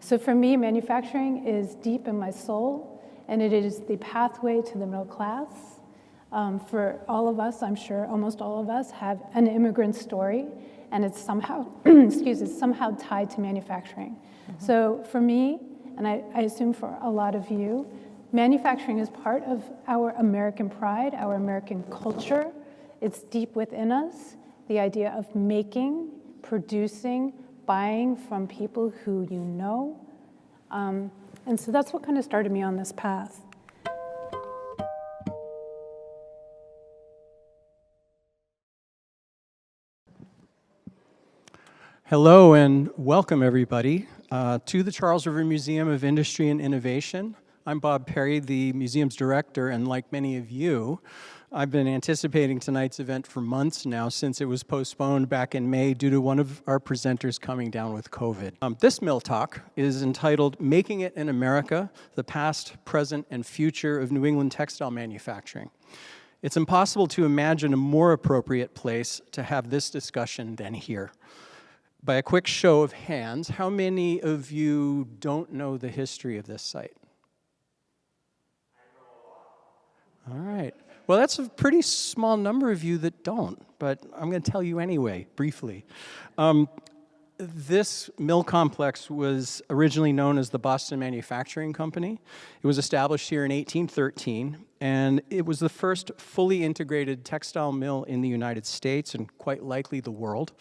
So for me, manufacturing is deep in my soul, and it is the pathway to the middle class. For all of us, I'm sure almost all of us have an immigrant story, and it's somehow, it's somehow tied to manufacturing. Mm-hmm. So for me, and I assume for a lot of you, manufacturing is part of our American pride, our American culture. It's deep within us, the idea of making, producing, buying from people who you know. And so that's what kind of started me on this path. Hello and welcome everybody to the Charles River Museum of Industry and Innovation. I'm Bob Perry, the museum's director, and like many of you, I've been anticipating tonight's event for months now since it was postponed back in May due to one of our presenters coming down with COVID. This Mill Talk is entitled Making It in America, the Past, Present, and Future of New England Textile Manufacturing. It's impossible to imagine a more appropriate place to have this discussion than here. By a quick show of hands, how many of you don't know the history of this site? All right. Well, that's a pretty small number of you that don't, but I'm going to tell you anyway, briefly. This mill complex was originally known as the Boston Manufacturing Company. It was established here in 1813, and it was the first fully integrated textile mill in the United States and quite likely the world.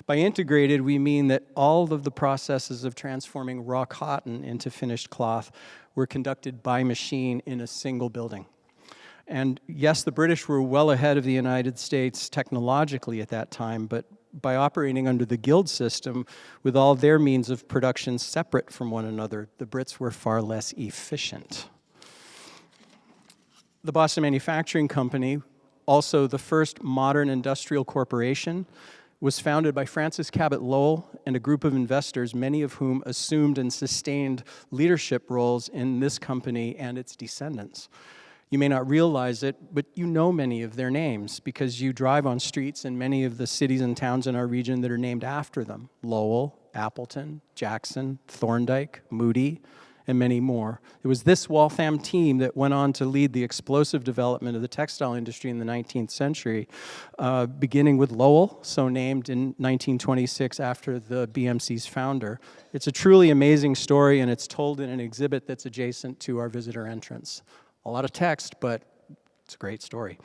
By integrated, we mean that all of the processes of transforming raw cotton into finished cloth were conducted by machine in a single building. And yes, the British were well ahead of the United States technologically at that time, but by operating under the guild system with all their means of production separate from one another, the Brits were far less efficient. The Boston Manufacturing Company, also the first modern industrial corporation, was founded by Francis Cabot Lowell and a group of investors, many of whom assumed and sustained leadership roles in this company and its descendants. You may not realize it, but you know many of their names because you drive on streets in many of the cities and towns in our region that are named after them. Lowell, Appleton, Jackson, Thorndike, Moody, and many more. It was this Waltham team that went on to lead the explosive development of the textile industry in the 19th century, beginning with Lowell, so named in 1926 after the BMC's founder. It's a truly amazing story, and it's told in an exhibit that's adjacent to our visitor entrance. A lot of text, but it's a great story.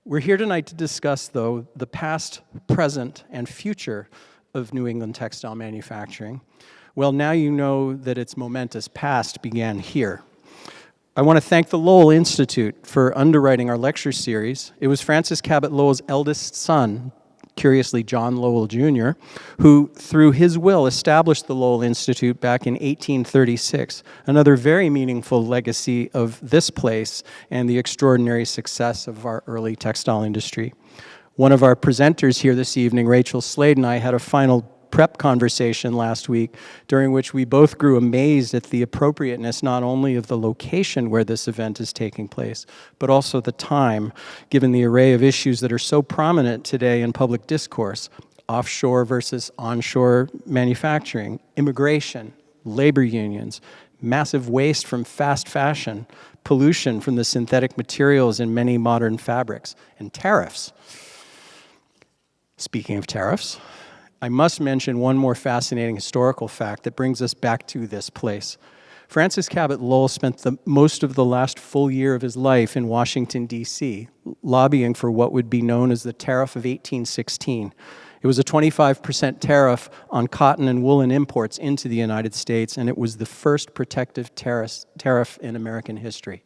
We're here tonight to discuss, though, the past, present, and future of New England textile manufacturing. Well, now you know that its momentous past began here. I want to thank the Lowell Institute for underwriting our lecture series. It was Francis Cabot Lowell's eldest son, curiously John Lowell Jr., who, through his will, established the Lowell Institute back in 1836, another very meaningful legacy of this place and the extraordinary success of our early textile industry. One of our presenters here this evening, Rachel Slade, and I had a final prep conversation last week during which we both grew amazed at the appropriateness not only of the location where this event is taking place, but also the time, given the array of issues that are so prominent today in public discourse: offshore versus onshore manufacturing, immigration, labor unions, massive waste from fast fashion, pollution from the synthetic materials in many modern fabrics, and tariffs. Speaking of tariffs, I must mention one more fascinating historical fact that brings us back to this place. Francis Cabot Lowell spent most of the last full year of his life in Washington, D.C., lobbying for what would be known as the Tariff of 1816. It was a 25% tariff on cotton and woolen imports into the United States, and it was the first protective tariff in American history.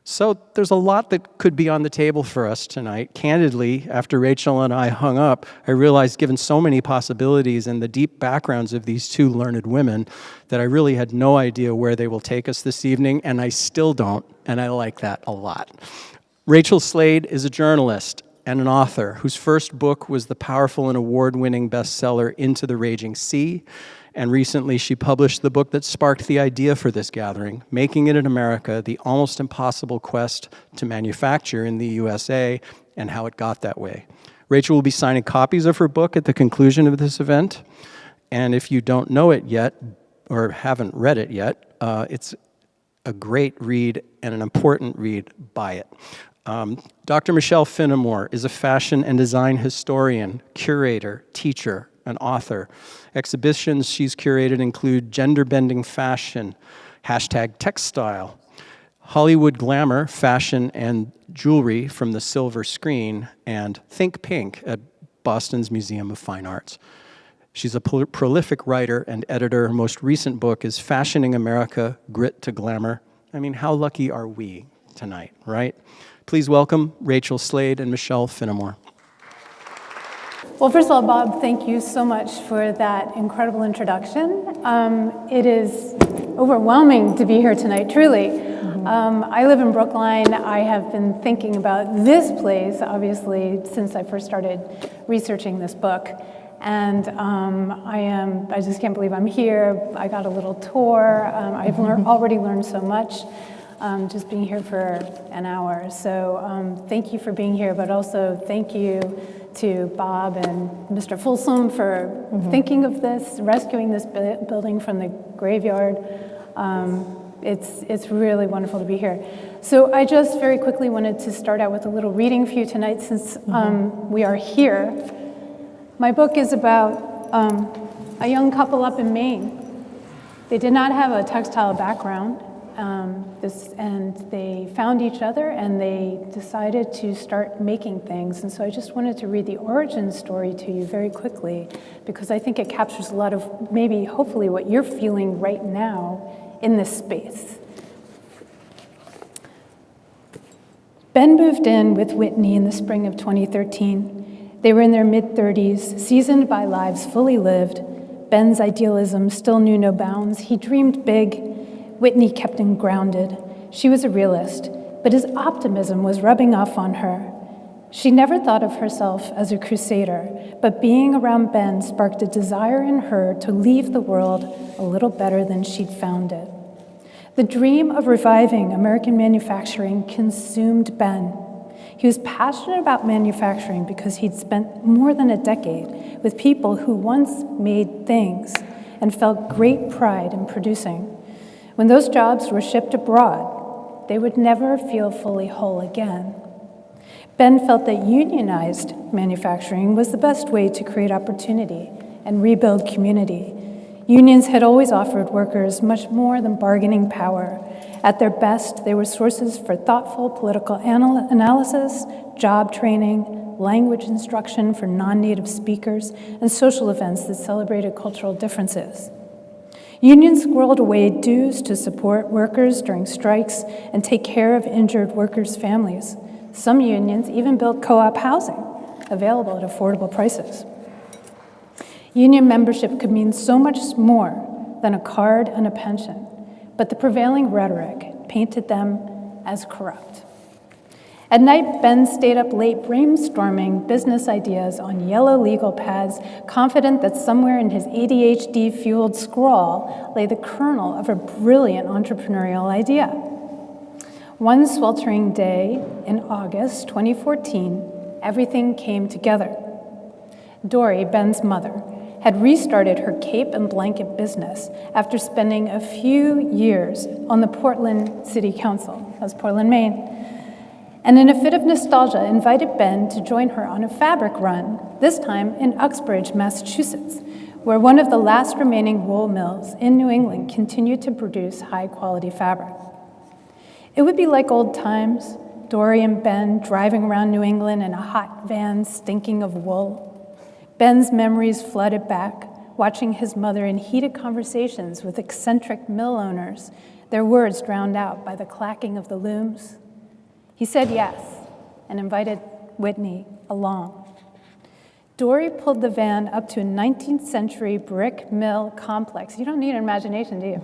So there's a lot that could be on the table for us tonight. Candidly, after Rachel and I hung up, I realized, given so many possibilities and the deep backgrounds of these two learned women, that I really had no idea where they will take us this evening, and I still don't, and I like that a lot. Rachel Slade is a journalist and an author whose first book was the powerful and award-winning bestseller Into the Raging Sea. And recently she published the book that sparked the idea for this gathering, Making It in America, the almost impossible quest to manufacture in the USA and how it got that way. Rachel will be signing copies of her book at the conclusion of this event. And if you don't know it yet, or haven't read it yet, it's a great read and an important read. Buy it. Dr. Michelle Finamore is a fashion and design historian, curator, teacher, and author. Exhibitions she's curated include Gender-Bending Fashion, #Textile, Hollywood Glamour, Fashion and Jewelry from the Silver Screen, and Think Pink at Boston's Museum of Fine Arts. She's a prolific writer and editor. Her most recent book is Fashioning America, Grit to Glamour. I mean, how lucky are we tonight, right? Please welcome Rachel Slade and Michelle Finamore. Well, first of all, Bob, thank you so much for that incredible introduction. It is overwhelming to be here tonight, truly. I live in Brookline. I have been thinking about this place, obviously, since I first started researching this book. And I just can't believe I'm here. I got a little tour. I've already learned so much just being here for an hour. So thank you for being here, but also thank you to Bob and Mr. Folsom for thinking of this, rescuing this building from the graveyard. It's really wonderful to be here. So I just very quickly wanted to start out with a little reading for you tonight since we are here. My book is about a young couple up in Maine. They did not have a textile background, and they found each other and they decided to start making things. And so I just wanted to read the origin story to you very quickly because I think it captures a lot of maybe, hopefully, what you're feeling right now in this space. Ben moved in with Whitney in the spring of 2013. They were in their mid-30s, seasoned by lives fully lived. Ben's idealism still knew no bounds. He dreamed big. Whitney kept him grounded. She was a realist, but his optimism was rubbing off on her. She never thought of herself as a crusader, but being around Ben sparked a desire in her to leave the world a little better than she'd found it. The dream of reviving American manufacturing consumed Ben. He was passionate about manufacturing because he'd spent more than a decade with people who once made things and felt great pride in producing. When those jobs were shipped abroad, they would never feel fully whole again. Ben felt that unionized manufacturing was the best way to create opportunity and rebuild community. Unions had always offered workers much more than bargaining power. At their best, they were sources for thoughtful political analysis, job training, language instruction for non-native speakers, and social events that celebrated cultural differences. Unions squirreled away dues to support workers during strikes and take care of injured workers' families. Some unions even built co-op housing, available at affordable prices. Union membership could mean so much more than a card and a pension, but the prevailing rhetoric painted them as corrupt. At night, Ben stayed up late brainstorming business ideas on yellow legal pads, confident that somewhere in his ADHD-fueled scrawl lay the kernel of a brilliant entrepreneurial idea. One sweltering day in August 2014, everything came together. Dory, Ben's mother, had restarted her cape and blanket business after spending a few years on the Portland City Council. That's Portland, Maine. And in a fit of nostalgia, invited Ben to join her on a fabric run, this time in Uxbridge, Massachusetts, where one of the last remaining wool mills in New England continued to produce high-quality fabric. It would be like old times, Dory and Ben driving around New England in a hot van stinking of wool. Ben's memories flooded back, watching his mother in heated conversations with eccentric mill owners, their words drowned out by the clacking of the looms. He said yes and invited Whitney along. Dory pulled the van up to a 19th century brick mill complex. You don't need an imagination, do you?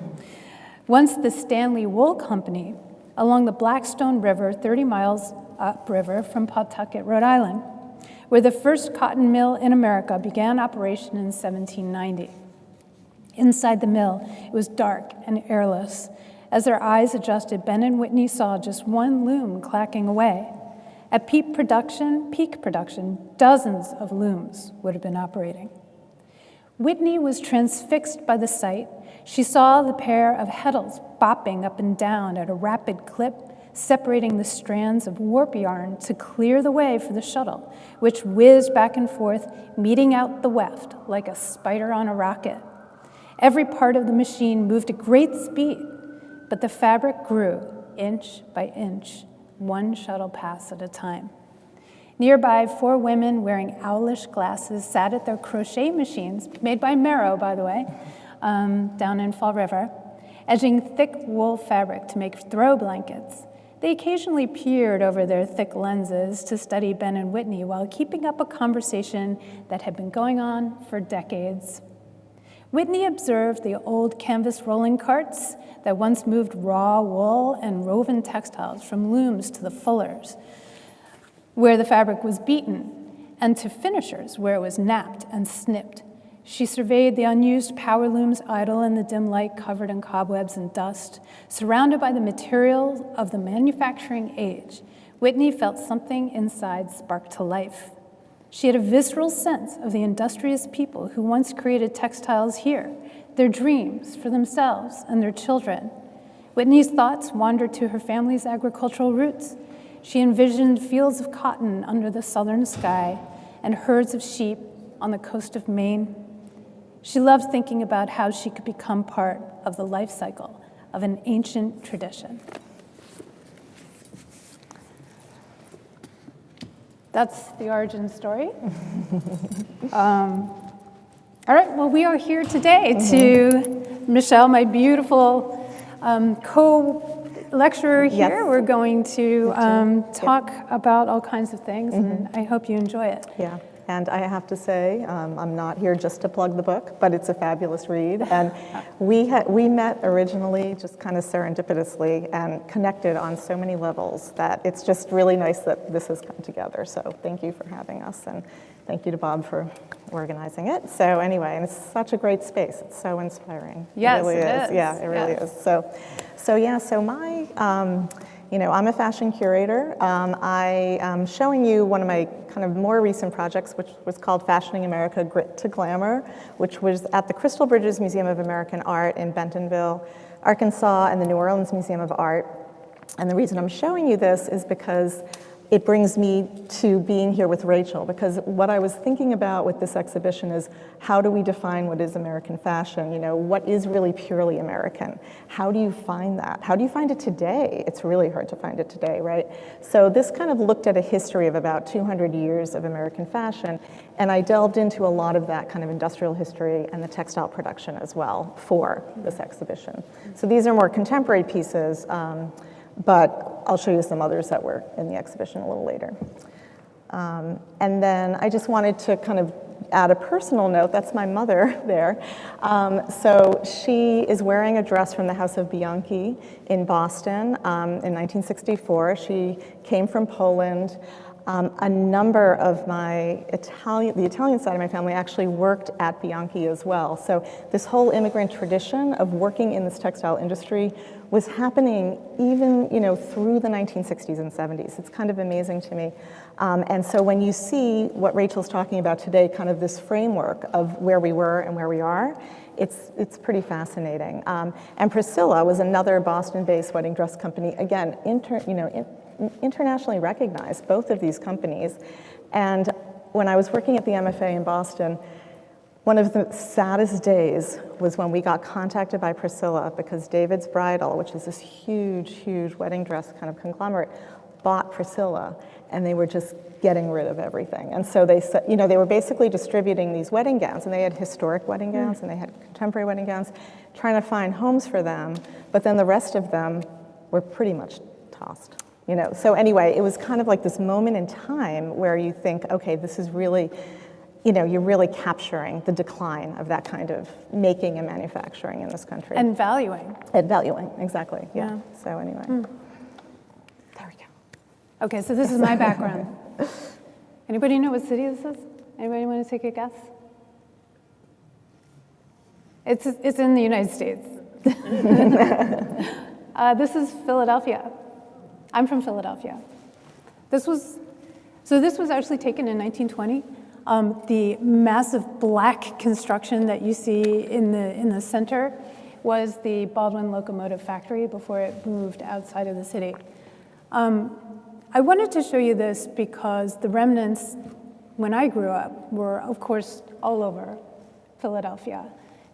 Once the Stanley Wool Company, along the Blackstone River, 30 miles upriver from Pawtucket, Rhode Island, where the first cotton mill in America began operation in 1790. Inside the mill, it was dark and airless. As their eyes adjusted, Ben and Whitney saw just one loom clacking away. At peak production, dozens of looms would have been operating. Whitney was transfixed by the sight. She saw the pair of heddles bopping up and down at a rapid clip, separating the strands of warp yarn to clear the way for the shuttle, which whizzed back and forth, meeting out the weft like a spider on a rocket. Every part of the machine moved at great speed, but the fabric grew inch by inch, one shuttle pass at a time. Nearby, 4 women wearing owlish glasses sat at their crochet machines, made by Merrow, by the way, down in Fall River, edging thick wool fabric to make throw blankets. They occasionally peered over their thick lenses to study Ben and Whitney while keeping up a conversation that had been going on for decades. Whitney observed the old canvas rolling carts that once moved raw wool and woven textiles from looms to the fullers, where the fabric was beaten, and to finishers, where it was napped and snipped. She surveyed the unused power looms idle in the dim light covered in cobwebs and dust. Surrounded by the materials of the manufacturing age, Whitney felt something inside spark to life. She had a visceral sense of the industrious people who once created textiles here, their dreams for themselves and their children. Whitney's thoughts wandered to her family's agricultural roots. She envisioned fields of cotton under the southern sky and herds of sheep on the coast of Maine. She loved thinking about how she could become part of the life cycle of an ancient tradition. That's the origin story. All right, well, we are here today to, Michelle, my beautiful co-lecturer here. Yes. We're going to talk about all kinds of things, and I hope you enjoy it. Yeah, and I have to say, I'm not here just to plug the book, but it's a fabulous read. And we met originally just kind of serendipitously and connected on so many levels that it's just really nice that this has come together. So thank you for having us, and thank you to Bob for organizing it. So anyway, and it's such a great space. It's so inspiring. Yes, it really it is. Yeah, it really is. So my, I'm a fashion curator. I am showing you one of my kind of more recent projects, which was called Fashioning America Grit to Glamour, which was at the Crystal Bridges Museum of American Art in Bentonville, Arkansas, and the New Orleans Museum of Art. And the reason I'm showing you this is because it brings me to being here with Rachel, because what I was thinking about with this exhibition is how do we define what is American fashion? What is really purely American? How do you find that? How do you find it today? It's really hard to find it today, right? So this kind of looked at a history of about 200 years of American fashion, and I delved into a lot of that kind of industrial history and the textile production as well for this exhibition. So these are more contemporary pieces, but I'll show you some others that were in the exhibition a little later. And then I just wanted to kind of add a personal note. That's my mother there. So she is wearing a dress from the House of Bianchi in Boston in 1964. She came from Poland. A number of the Italian side of my family actually worked at Bianchi as well. So this whole immigrant tradition of working in this textile industry was happening even, through the 1960s and 70s. It's kind of amazing to me. And so when you see what Rachel's talking about today, kind of this framework of where we were and where we are, it's pretty fascinating. And Priscilla was another Boston-based wedding dress company, again, internationally recognized, both of these companies. And when I was working at the MFA in Boston, one of the saddest days was when we got contacted by Priscilla because David's Bridal, which is this huge, huge wedding dress kind of conglomerate, bought Priscilla, and they were just getting rid of everything. And so they said, they were basically distributing these wedding gowns, and they had historic wedding gowns and they had contemporary wedding gowns, trying to find homes for them, but then the rest of them were pretty much tossed. So anyway, it was kind of like this moment in time where you think, okay, this is really, you're really capturing the decline of that kind of making and manufacturing in this country. And valuing. And valuing, exactly, yeah. So anyway, there we go. Okay, so this is my background. Anybody know what city this is? Anybody want to take a guess? It's in the United States. This is Philadelphia. I'm from Philadelphia. This was actually taken in 1920. The massive black construction that you see in the center was the Baldwin Locomotive Factory before it moved outside of the city. I wanted to show you this because the remnants, when I grew up, were, of course, all over Philadelphia.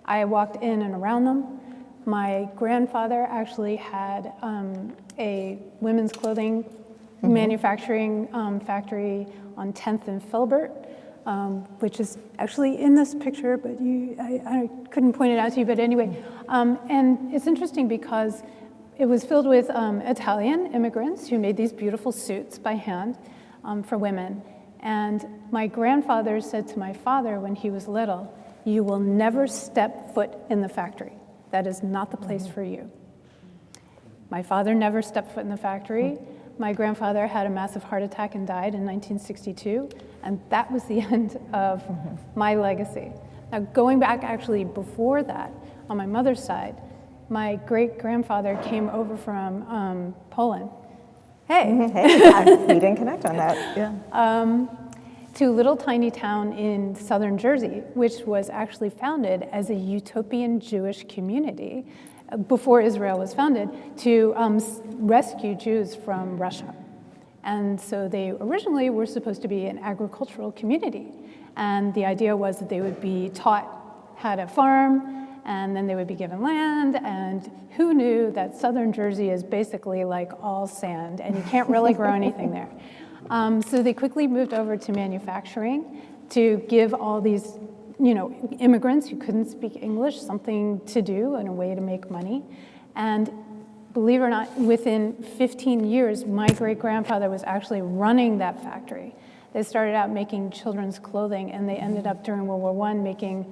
I walked in and around them. My grandfather actually had a women's clothing manufacturing factory on 10th and Filbert, which is actually in this picture, but I couldn't point it out to you, but anyway. And it's interesting because it was filled with Italian immigrants who made these beautiful suits by hand for women. And my grandfather said to my father when he was little, "You will never step foot in the factory. That is not the place for you." My father never stepped foot in the factory. My grandfather had a massive heart attack and died in 1962, and that was the end of my legacy. Now, going back actually before that, on my mother's side, my great-grandfather came over from Poland. Hey! Hey, we didn't connect on that, yeah. To a little tiny town in southern Jersey, which was actually founded as a utopian Jewish community before Israel was founded to rescue Jews from Russia. And so they originally were supposed to be an agricultural community. And the idea was that they would be taught how to farm, and then they would be given land, and who knew that southern Jersey is basically like all sand, and you can't really grow anything there. So they quickly moved over to manufacturing to give all these immigrants who couldn't speak English something to do and a way to make money. And believe it or not, within 15 years, my great-grandfather was actually running that factory. They started out making children's clothing, and they ended up during World War I making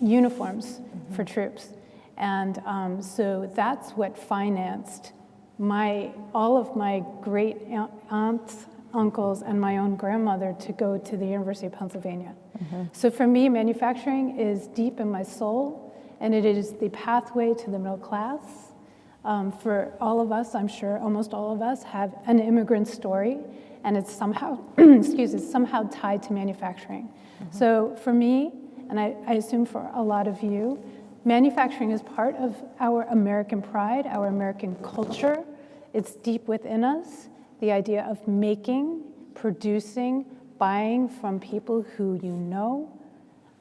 uniforms for troops. And so that's what financed all of my great aunts, uncles, and my own grandmother to go to the University of Pennsylvania. So for me, manufacturing is deep in my soul, and it is the pathway to the middle class. For all of us, I'm sure almost all of us have an immigrant story, and it's somehow, somehow tied to manufacturing. So for me, and I assume for a lot of you, manufacturing is part of our American pride, our American culture. It's deep within us, the idea of making, producing, buying from people who you know.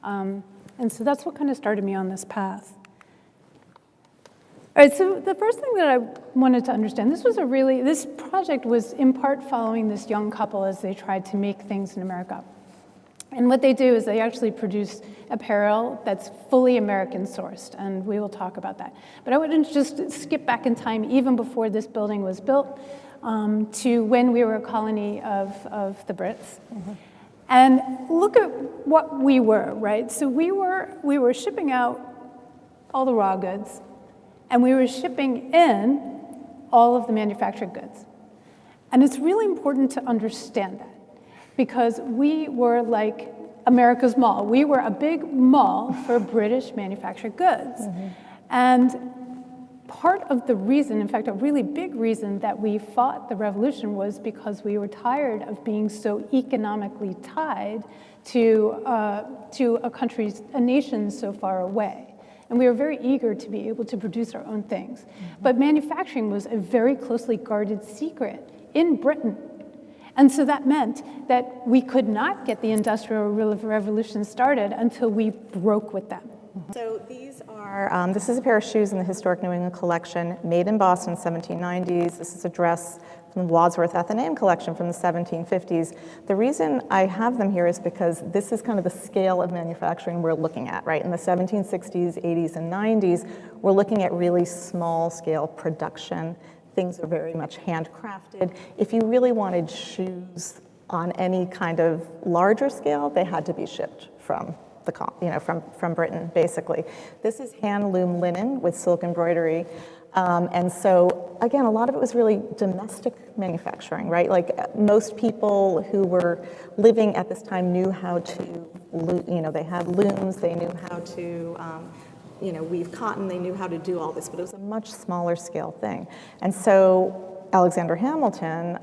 And so that's what kind of started me on this path. All right, so the first thing that I wanted to understand, this project was in part following this young couple as they tried to make things in America. And what they do is they actually produce apparel that's fully American sourced, and we will talk about that. But I wouldn't just skip back in time even before this building was built to when we were a colony of the Brits. And look at what we were, right? So we were shipping out all the raw goods, and we were shipping in all of the manufactured goods. And it's really important to understand that, because we were like America's mall. We were a big mall for British manufactured goods. And part of the reason, in fact, a really big reason that we fought the revolution was because we were tired of being so economically tied to a nation so far away. And we were very eager to be able to produce our own things. But manufacturing was a very closely guarded secret in Britain. And so that meant that we could not get the Industrial Revolution started until we broke with them. So these are, this is a pair of shoes in the Historic New England collection, made in Boston, 1790s. This is a dress from the Wadsworth Athenaeum collection from the 1750s. The reason I have them here is because this is kind of the scale of manufacturing we're looking at, right? In the 1760s, 80s, and 90s, we're looking at really small scale production. Things are very much handcrafted. If you really wanted shoes on any kind of larger scale, they had to be shipped from from Britain, basically. This is hand loom linen with silk embroidery. And so, again, a lot of it was really domestic manufacturing, right? Like most people who were living at this time knew how to, they had looms, they knew how to, weave cotton, they knew how to do all this, but it was a much smaller scale thing. And so Alexander Hamilton,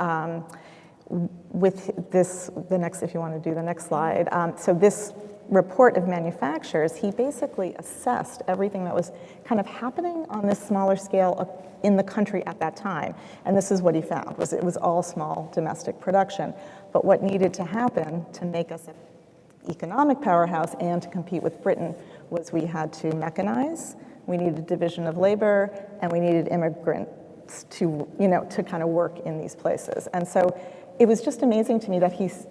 with this, if you want to do the next slide, so this report of manufacturers, he basically assessed everything that was kind of happening on this smaller scale in the country at that time. And this is what he found, was it was all small domestic production. But what needed to happen to make us an economic powerhouse and to compete with Britain was we had to mechanize, we needed division of labor, and we needed immigrants to, to kind of work in these places. And so it was just amazing to me that he's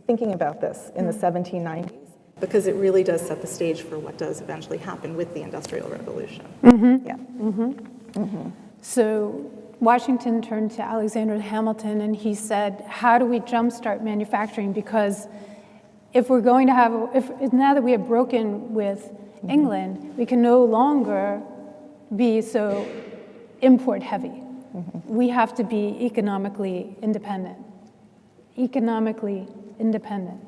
thinking about this in the 1790s, because it really does set the stage for what does eventually happen with the Industrial Revolution. Yeah. So Washington turned to Alexander Hamilton and he said, how do we jumpstart manufacturing? Because if we're going to have, now that we have broken with England, we can no longer be so import heavy. We have to be economically independent. Economically independent.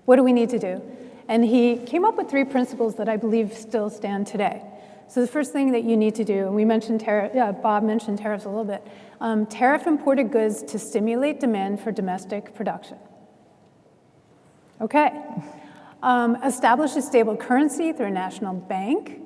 What do we need to do? And he came up with 3 principles that I believe still stand today. So the first thing that you need to do, and we mentioned Bob mentioned tariffs a little bit, tariff imported goods to stimulate demand for domestic production. Okay. Establish a stable currency through a national bank.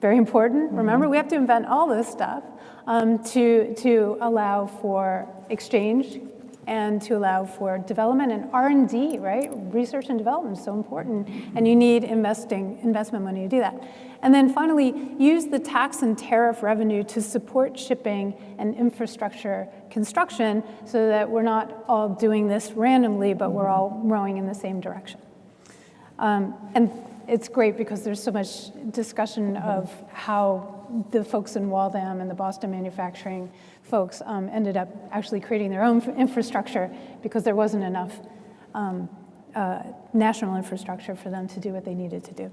Very important. Remember, we have to invent all this stuff to allow for exchange and to allow for development and R&D, right? Research and development is so important, and you need investment money to do that. And then finally, use the tax and tariff revenue to support shipping and infrastructure construction so that we're not all doing this randomly, but we're all rowing in the same direction. And it's great because there's so much discussion of how the folks in Waltham and the Boston manufacturing folks ended up actually creating their own infrastructure because there wasn't enough national infrastructure for them to do what they needed to do.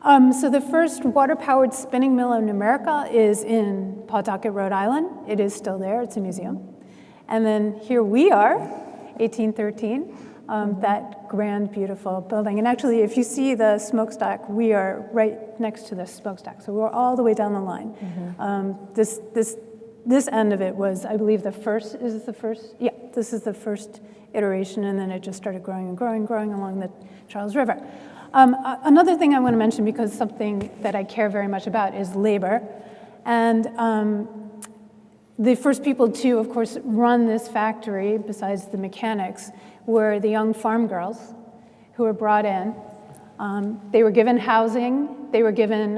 So the first water-powered spinning mill in America is in Pawtucket, Rhode Island. It is still there. It's a museum. And then here we are, 1813. That grand, beautiful building. And actually, if you see the smokestack, we are right next to the smokestack. So we're all the way down the line. This end of it was, I believe, the first. Is this the first? Yeah, this is the first iteration, and then it just started growing and growing, growing along the Charles River. Another thing I want to mention, because something that I care very much about is labor. And the first people to, of course, run this factory, besides the mechanics, were the young farm girls who were brought in. They were given housing. They were given.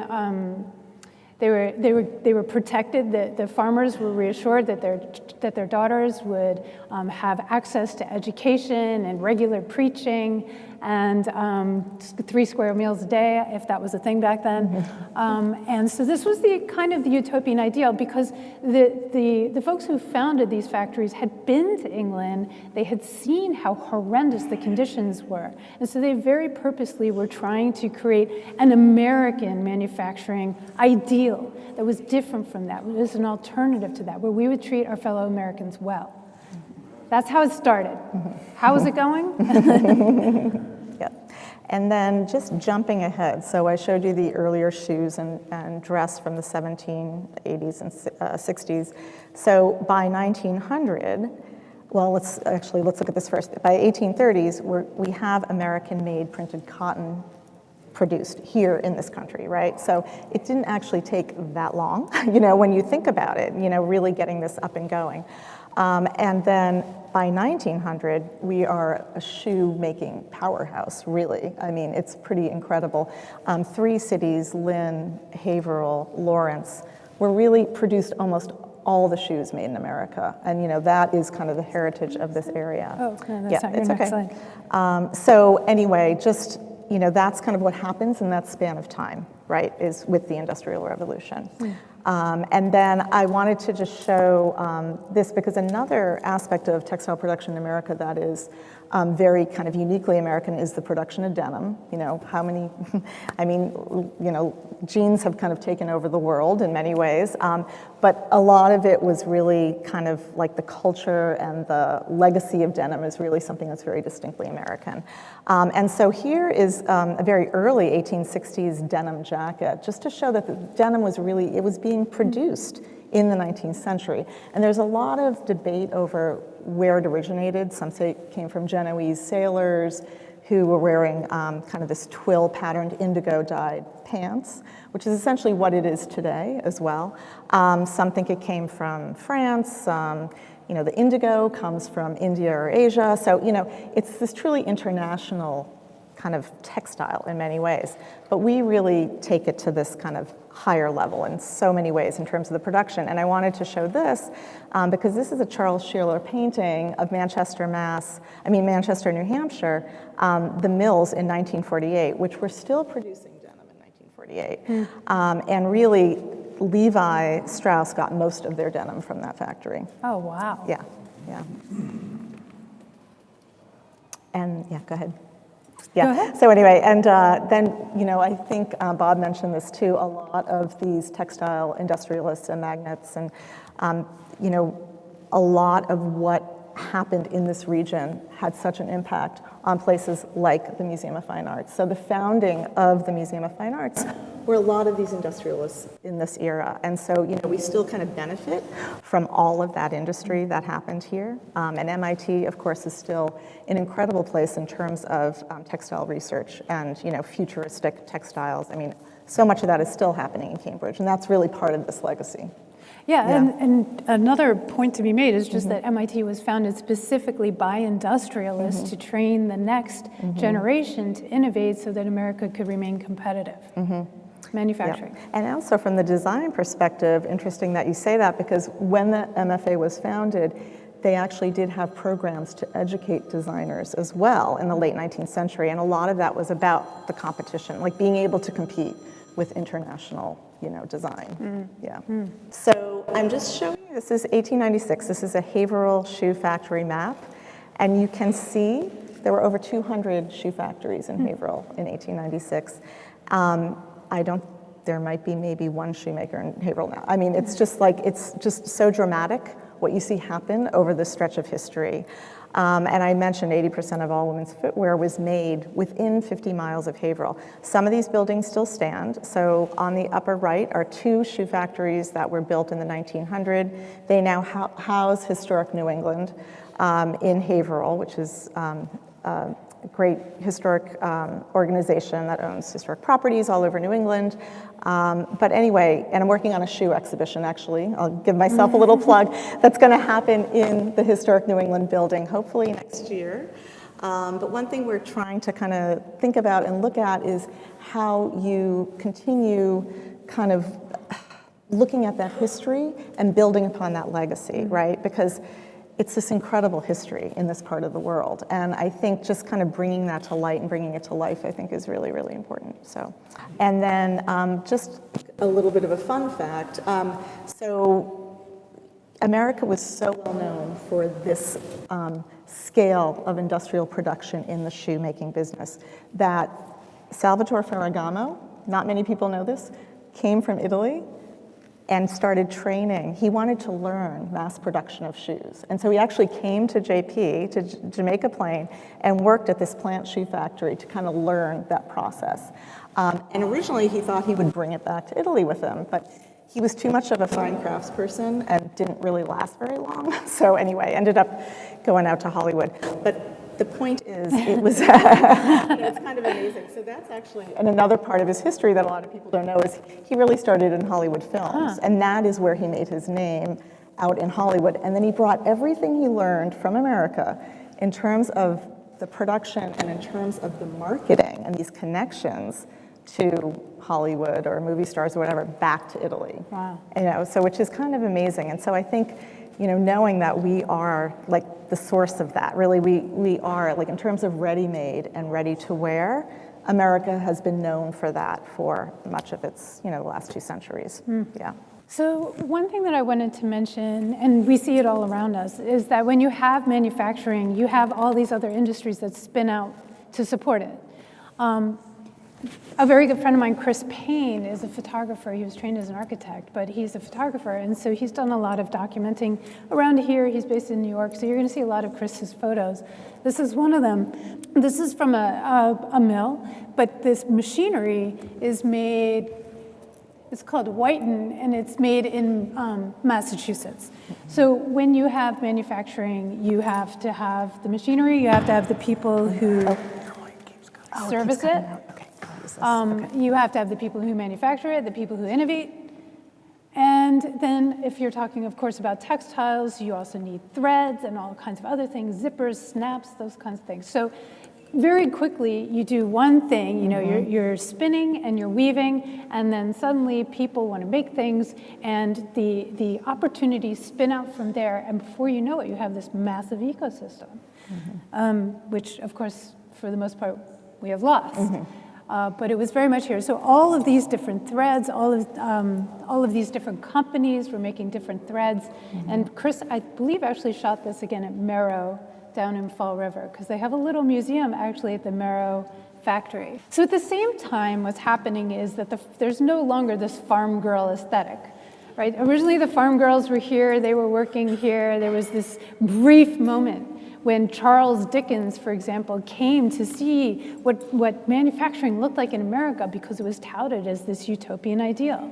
They were protected. The farmers were reassured that their daughters would have access to education and regular preaching and 3 square meals a day, if that was a thing back then. And so this was the kind of the utopian ideal, because the folks who founded these factories had been to England. They had seen how horrendous the conditions were. And so they very purposely were trying to create an American manufacturing ideal that was different from that, was an alternative to that, where we would treat our fellow Americans well. That's how it started. How is it going? Yeah. And then just jumping ahead, so I showed you the earlier shoes and dress from the 1780s and 60s. So by 1900, well, let's look at this first. By 1830s, we have American-made printed cotton produced here in this country, right? So it didn't actually take that long, when you think about it, really getting this up and going. And then by 1900, we are a shoe-making powerhouse, really. I mean, it's pretty incredible. 3 cities, Lynn, Haverhill, Lawrence, were really produced almost all the shoes made in America. And, that is kind of the heritage of this area. Oh, no, that's not your next slide. So anyway, just, that's kind of what happens in that span of time, right, is with the Industrial Revolution. And then I wanted to just show this because another aspect of textile production in America that is very kind of uniquely American is the production of denim. How many, jeans have kind of taken over the world in many ways, but a lot of it was really kind of like the culture and the legacy of denim is really something that's very distinctly American. And so here is a very early 1860s denim jacket, just to show that the denim was really, it was being produced in the 19th century. And there's a lot of debate over where it originated. Some say it came from Genoese sailors who were wearing kind of this twill patterned indigo dyed pants, which is essentially what it is today as well. Some think it came from France. You know, the indigo comes from India or Asia. So, you know, it's this truly international kind of textile in many ways. But we really take it to this kind of higher level in so many ways in terms of the production. And I wanted to show this because this is a Charles Shearer painting of Manchester, New Hampshire, the mills in 1948, which were still producing denim in 1948. And really, Levi Strauss got most of their denim from that factory. Oh, wow. Yeah, yeah. And yeah, go ahead. Yeah. Go ahead. So anyway, and then, you know, I think Bob mentioned this too, a lot of these textile industrialists and magnates and, you know, a lot of what happened in this region had such an impact on places like the Museum of Fine Arts. So the founding of the Museum of Fine Arts were a lot of these industrialists in this era. And so, you know, we still kind of benefit from all of that industry that happened here. And MIT, of course, is still an incredible place in terms of textile research and, you know, futuristic textiles. I mean, so much of that is still happening in Cambridge, and that's really part of this legacy. Yeah, and another point to be made is just that MIT was founded specifically by industrialists to train the next generation to innovate so that America could remain competitive. Manufacturing. Yeah. And also from the design perspective, interesting that you say that, because when the MFA was founded, they actually did have programs to educate designers as well in the late 19th century, and a lot of that was about the competition, like being able to compete with international, you know, design. So I'm just showing you, this is 1896. This is a Haverhill shoe factory map, and you can see there were over 200 shoe factories in Haverhill in 1896. There might be maybe one shoemaker in Haverhill now. I mean, it's just like, it's just so dramatic what you see happen over this stretch of history. And I mentioned 80% of all women's footwear was made within 50 miles of Haverhill. Some of these buildings still stand. So on the upper right are two shoe factories that were built in the 1900s. They now house Historic New England in Haverhill, which is a great historic organization that owns historic properties all over New England. But anyway, and I'm working on a shoe exhibition, actually. I'll give myself a little plug. That's going to happen in the Historic New England building, hopefully next year. But one thing we're trying to kind of think about and look at is how you continue kind of looking at that history and building upon that legacy, right? Because it's this incredible history in this part of the world. And I think just kind of bringing that to light and bringing it to life, I think is really, really important. So, and then just a little bit of a fun fact. So America was so well known for this scale of industrial production in the shoemaking business that Salvatore Ferragamo, not many people know this, came from Italy and started training. He wanted to learn mass production of shoes. And so he actually came to JP, to Jamaica Plain, and worked at this plant shoe factory to kind of learn that process. And originally he thought he would bring it back to Italy with him, but he was too much of a fine craftsperson and didn't really last very long. So anyway, ended up going out to Hollywood. But the point is, it was, it's kind of amazing. So that's actually, and another part of his history that a lot of people don't know is he really started in Hollywood films, and that is where he made his name out in Hollywood. And then he brought everything he learned from America in terms of the production and in terms of the marketing and these connections to Hollywood or movie stars or whatever back to Italy. Wow. You know, so which is kind of amazing. And so I think, you know, knowing that we are like the source of that, really we are, like in terms of ready-made and ready-to-wear, America has been known for that for much of its, you know, the last 2 centuries. Yeah. So one thing that I wanted to mention, and we see it all around us, is that when you have manufacturing, you have all these other industries that spin out to support it. A very good friend of mine, Chris Payne, is a photographer. He was trained as an architect, but he's a photographer, and so he's done a lot of documenting around here. He's based in New York, so you're going to see a lot of Chris's photos. This is one of them. This is from a mill, but this machinery is made It's called Whiten, and it's made in Massachusetts. So when you have manufacturing, you have to have the machinery, you have to have the people who service it. You have to have the people who manufacture it, the people who innovate. And then if you're talking, of course, about textiles, you also need threads and all kinds of other things, zippers, snaps, those kinds of things. So very quickly, you do one thing, you know, you're spinning and you're weaving, and then suddenly people want to make things, and the opportunities spin out from there, and before you know it, you have this massive ecosystem, which, of course, for the most part, we have lost. But it was very much here. So all of these different threads, all of these different companies were making different threads, and Chris, I believe, actually shot this again at Merrow, down in Fall River, because they have a little museum actually at the Merrow factory. So at the same time, what's happening is that there's no longer this farm girl aesthetic, right? Originally the farm girls were here, they were working here, there was this brief moment when Charles Dickens, for example, came to see what manufacturing looked like in America because it was touted as this utopian ideal.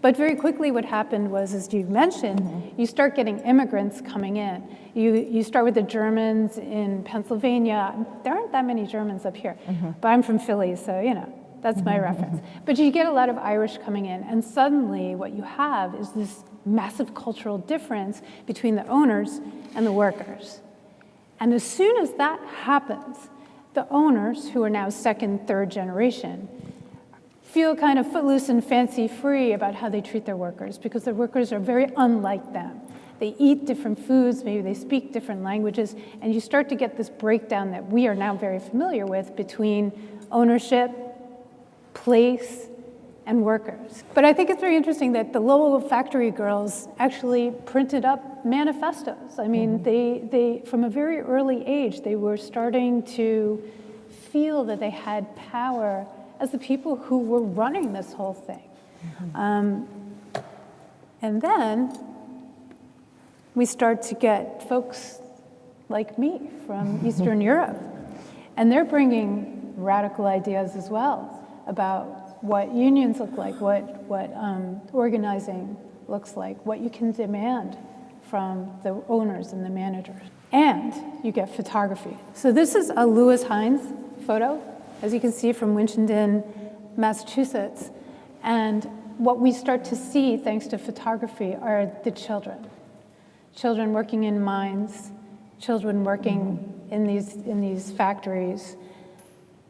But very quickly what happened was, as you mentioned, you start getting immigrants coming in. You start with the Germans in Pennsylvania. There aren't that many Germans up here, but I'm from Philly, so you know, that's my reference. But you get a lot of Irish coming in, and suddenly what you have is this massive cultural difference between the owners and the workers. And as soon as that happens, the owners, who are now second, third generation, feel kind of footloose and fancy-free about how they treat their workers, because their workers are very unlike them. They eat different foods, maybe they speak different languages, and you start to get this breakdown that we are now very familiar with between ownership, place, and workers. But I think it's very interesting that the Lowell factory girls actually printed up manifestos. I mean, they from a very early age, they were starting to feel that they had power as the people who were running this whole thing. And then we start to get folks like me from Eastern Europe, and they're bringing radical ideas as well about what unions look like, what organizing looks like, what you can demand from the owners and the managers. And you get photography. So this is a Lewis Hines photo, as you can see, from Winchendon, Massachusetts. And what we start to see, thanks to photography, are the children. Children working in mines, children working in these factories.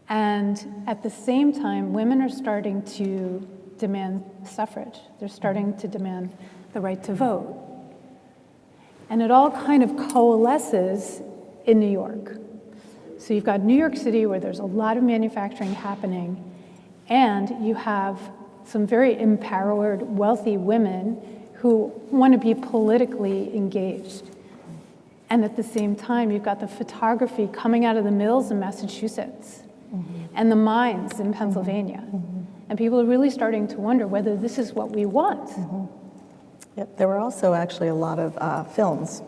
And at the same time, women are starting to demand suffrage. They're starting to demand the right to vote. And it all kind of coalesces in New York. So you've got New York City, where there's a lot of manufacturing happening, and you have some very empowered, wealthy women who want to be politically engaged. And at the same time, you've got the photography coming out of the mills in Massachusetts and the mines in Pennsylvania. And people are really starting to wonder whether this is what we want. Yep. There were also actually a lot of films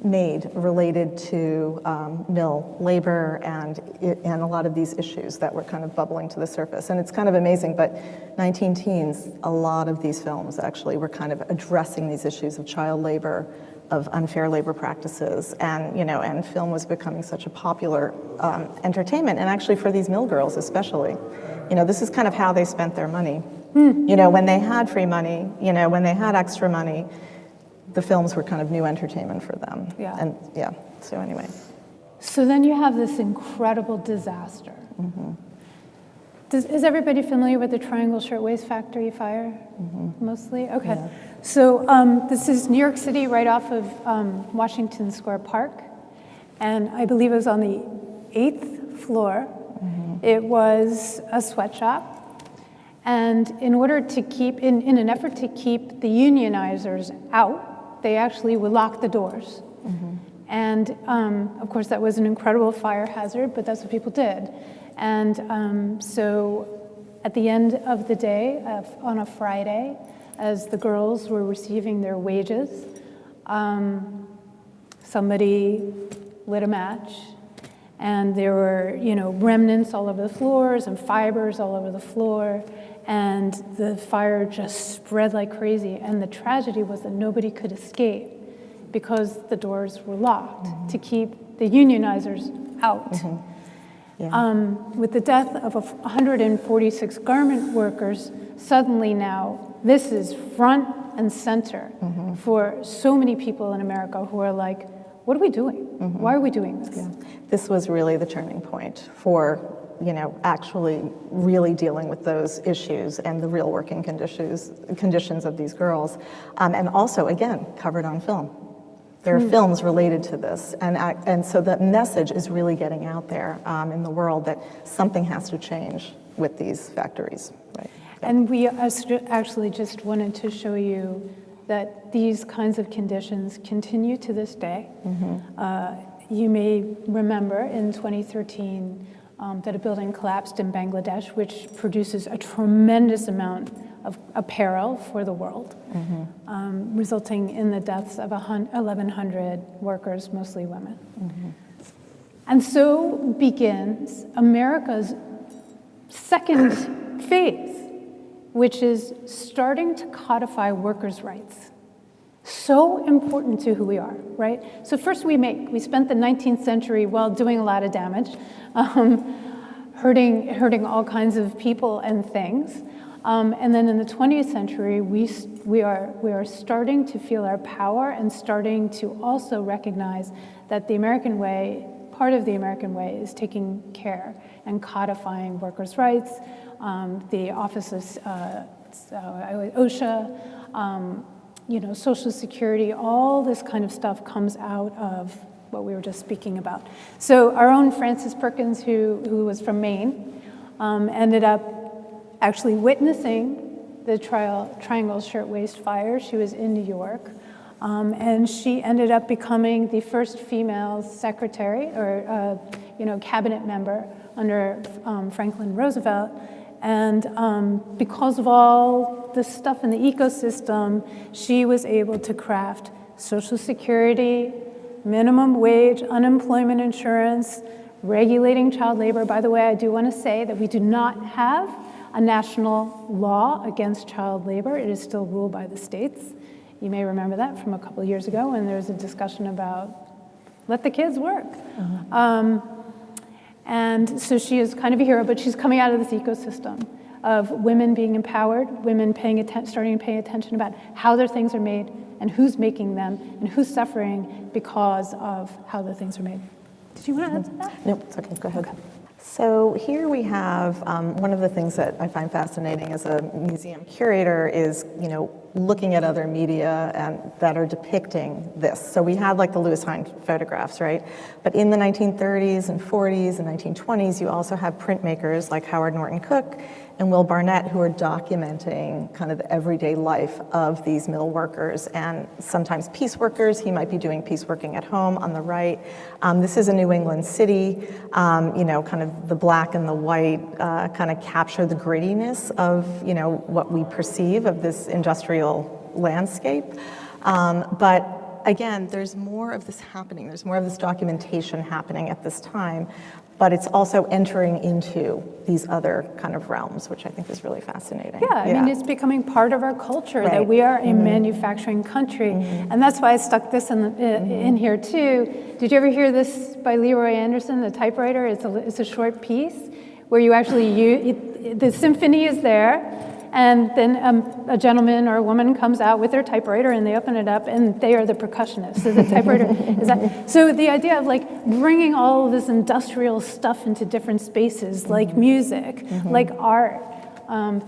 made related to mill labor and a lot of these issues that were kind of bubbling to the surface. And it's kind of amazing, but 19 teens, a lot of these films actually were kind of addressing these issues of child labor, of unfair labor practices, and and film was becoming such a popular entertainment, and actually for these mill girls especially. This is kind of how they spent their money. When they had free money, when they had extra money, the films were kind of new entertainment for them. Yeah. And so anyway. So then you have this incredible disaster. Is everybody familiar with the Triangle Shirtwaist Factory fire? Mostly? Okay. Yeah. So this is New York City, right off of Washington Square Park. And I believe it was on the 8th floor. It was a sweatshop. And in order to keep, in an effort to keep the unionizers out, they actually would lock the doors. And of course, that was an incredible fire hazard, but that's what people did. And so at the end of the day, on a Friday, as the girls were receiving their wages, somebody lit a match, and there were, remnants all over the floors and fibers all over the floor. and the fire just spread like crazy. And the tragedy was that nobody could escape because the doors were locked to keep the unionizers out. Yeah. With the death of 146 garment workers, suddenly now this is front and center for so many people in America who are like, what are we doing? Why are we doing this? Yeah. This was really the turning point for, you know, actually really dealing with those issues and the real working conditions of these girls. And also, again, covered on film. There are films related to this, and so the message is really getting out there in the world that something has to change with these factories. Right. And we actually just wanted to show you that these kinds of conditions continue to this day. You may remember in 2013 that a building collapsed in Bangladesh, which produces a tremendous amount of apparel for the world, resulting in the deaths of 1,100 workers, mostly women. And so begins America's second phase, which is starting to codify workers' rights. So important to who we are, right? So first we spent the 19th century, well, doing a lot of damage, hurting all kinds of people and things. And then in the 20th century, we are starting to feel our power and starting to also recognize that the American way, part of the American way, is taking care and codifying workers' rights. The Office of OSHA, you know, Social Security, all this kind of stuff comes out of what we were just speaking about. So our own Frances Perkins, who was from Maine, ended up actually witnessing the Triangle Shirtwaist Fire. She was in New York, and she ended up becoming the first female secretary or cabinet member under Franklin Roosevelt. And because of all the stuff in the ecosystem, she was able to craft Social Security, minimum wage, unemployment insurance, regulating child labor. By the way, I do want to say that we do not have a national law against child labor. It is still ruled by the states. You may remember that from a couple of years ago when there was a discussion about let the kids work. And so she is kind of a hero, but she's coming out of this ecosystem of women being empowered, women starting to pay attention about how their things are made and who's making them and who's suffering because of how the things are made. Did you want to add to that? No, it's okay, go ahead. Okay. So here we have one of the things that I find fascinating as a museum curator is, you know, looking at other media that are depicting this. So we had like the Lewis Hine photographs, right? But in the 1930s and 40s and 1920s, you also have printmakers like Howard Norton Cook and Will Barnett who are documenting kind of the everyday life of these mill workers and sometimes piece workers. He might be doing piece working at home on the right. This is a New England city, you know, kind of the black and the white kind of capture the grittiness of, you know, what we perceive of this industrial landscape. But again, there's more of this happening. There's more of this documentation happening at this time, but it's also entering into these other kind of realms, which I think is really fascinating. Yeah, I mean, it's becoming part of our culture Right. that we are a manufacturing country. And that's why I stuck this in here too. Did you ever hear this by Leroy Anderson, the typewriter? It's a short piece where you actually, the symphony is there, and then a gentleman or a woman comes out with their typewriter and they open it up and they are the percussionist. So the typewriter is that. So the idea of like bringing all of this industrial stuff into different spaces, like music, like art,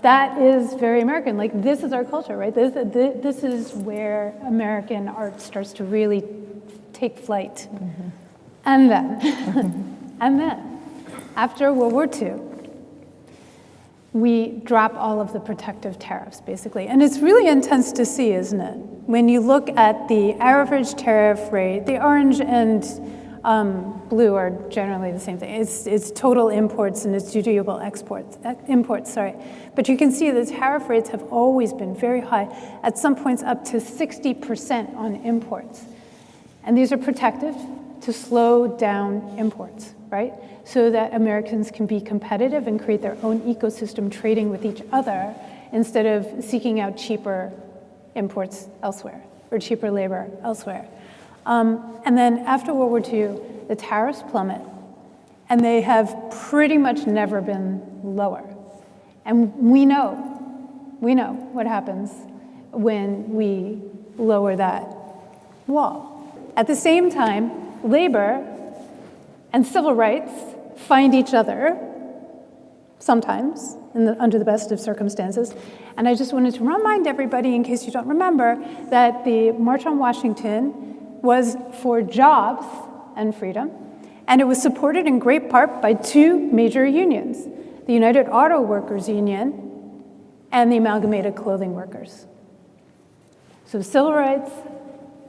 that is very American. Like this is our culture, right? This is where American art starts to really take flight. And then, after World War II, we drop all of the protective tariffs, basically. And it's really intense to see, isn't it? When you look at the average tariff rate, the orange and blue are generally the same thing. It's total imports and it's dutiable imports, sorry. But you can see the tariff rates have always been very high, at some points up to 60% on imports. And these are protective to slow down imports. right? So that Americans can be competitive and create their own ecosystem trading with each other instead of seeking out cheaper imports elsewhere or cheaper labor elsewhere. And then after World War II, the tariffs plummet, and they have pretty much never been lower. And we know what happens when we lower that wall. At the same time, labor and civil rights find each other sometimes under the best of circumstances. And I just wanted to remind everybody, in case you don't remember, that the March on Washington was for jobs and freedom, and it was supported in great part by two major unions, the United Auto Workers Union and the Amalgamated Clothing Workers. So civil rights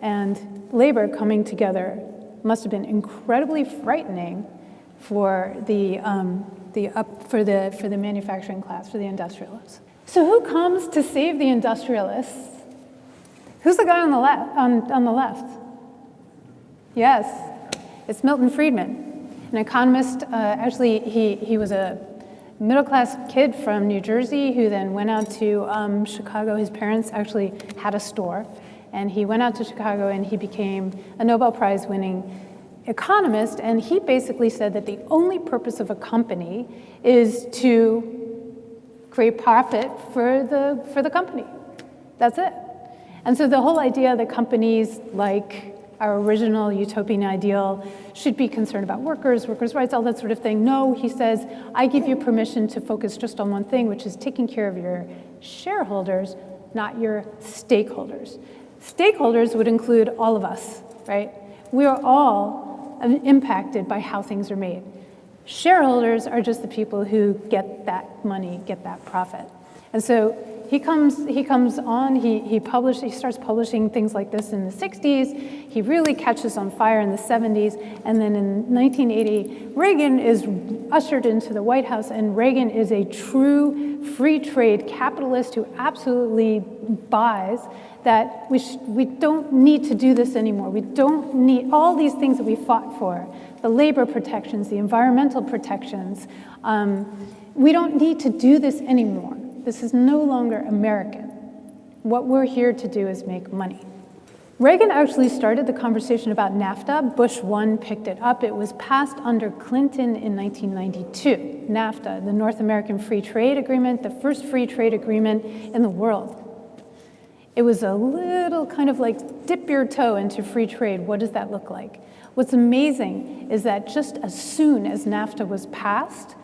and labor coming together must have been incredibly frightening for the manufacturing class, for the industrialists. So who comes to save the industrialists? Who's the guy on the left? Yes, it's Milton Friedman, an economist. Actually, he was a middle-class kid from New Jersey who then went out to Chicago. His parents actually had a store, and he went out to Chicago and he became a Nobel Prize-winning economist, and he basically said that the only purpose of a company is to create profit for the company. That's it. And so the whole idea that companies, like our original utopian ideal, should be concerned about workers' rights, all that sort of thing. No, he says, I give you permission to focus just on one thing, which is taking care of your shareholders, not your stakeholders. Stakeholders would include all of us, right? We are all impacted by how things are made. Shareholders are just the people who get that money, get that profit. And so he comes on, he starts publishing things like this in the 60s. He really catches on fire in the 70s. And then in 1980, Reagan is ushered into the White House, and Reagan is a true free trade capitalist who absolutely buys that we don't need to do this anymore. We don't need all these things that we fought for, the labor protections, the environmental protections. We don't need to do this anymore. This is no longer American. What we're here to do is make money. Reagan actually started the conversation about NAFTA. Bush 1 picked it up. It was passed under Clinton in 1992. NAFTA, the North American Free Trade Agreement, the first free trade agreement in the world. It was a little kind of like dip your toe into free trade. What does that look like? What's amazing is that just as soon as NAFTA was passed,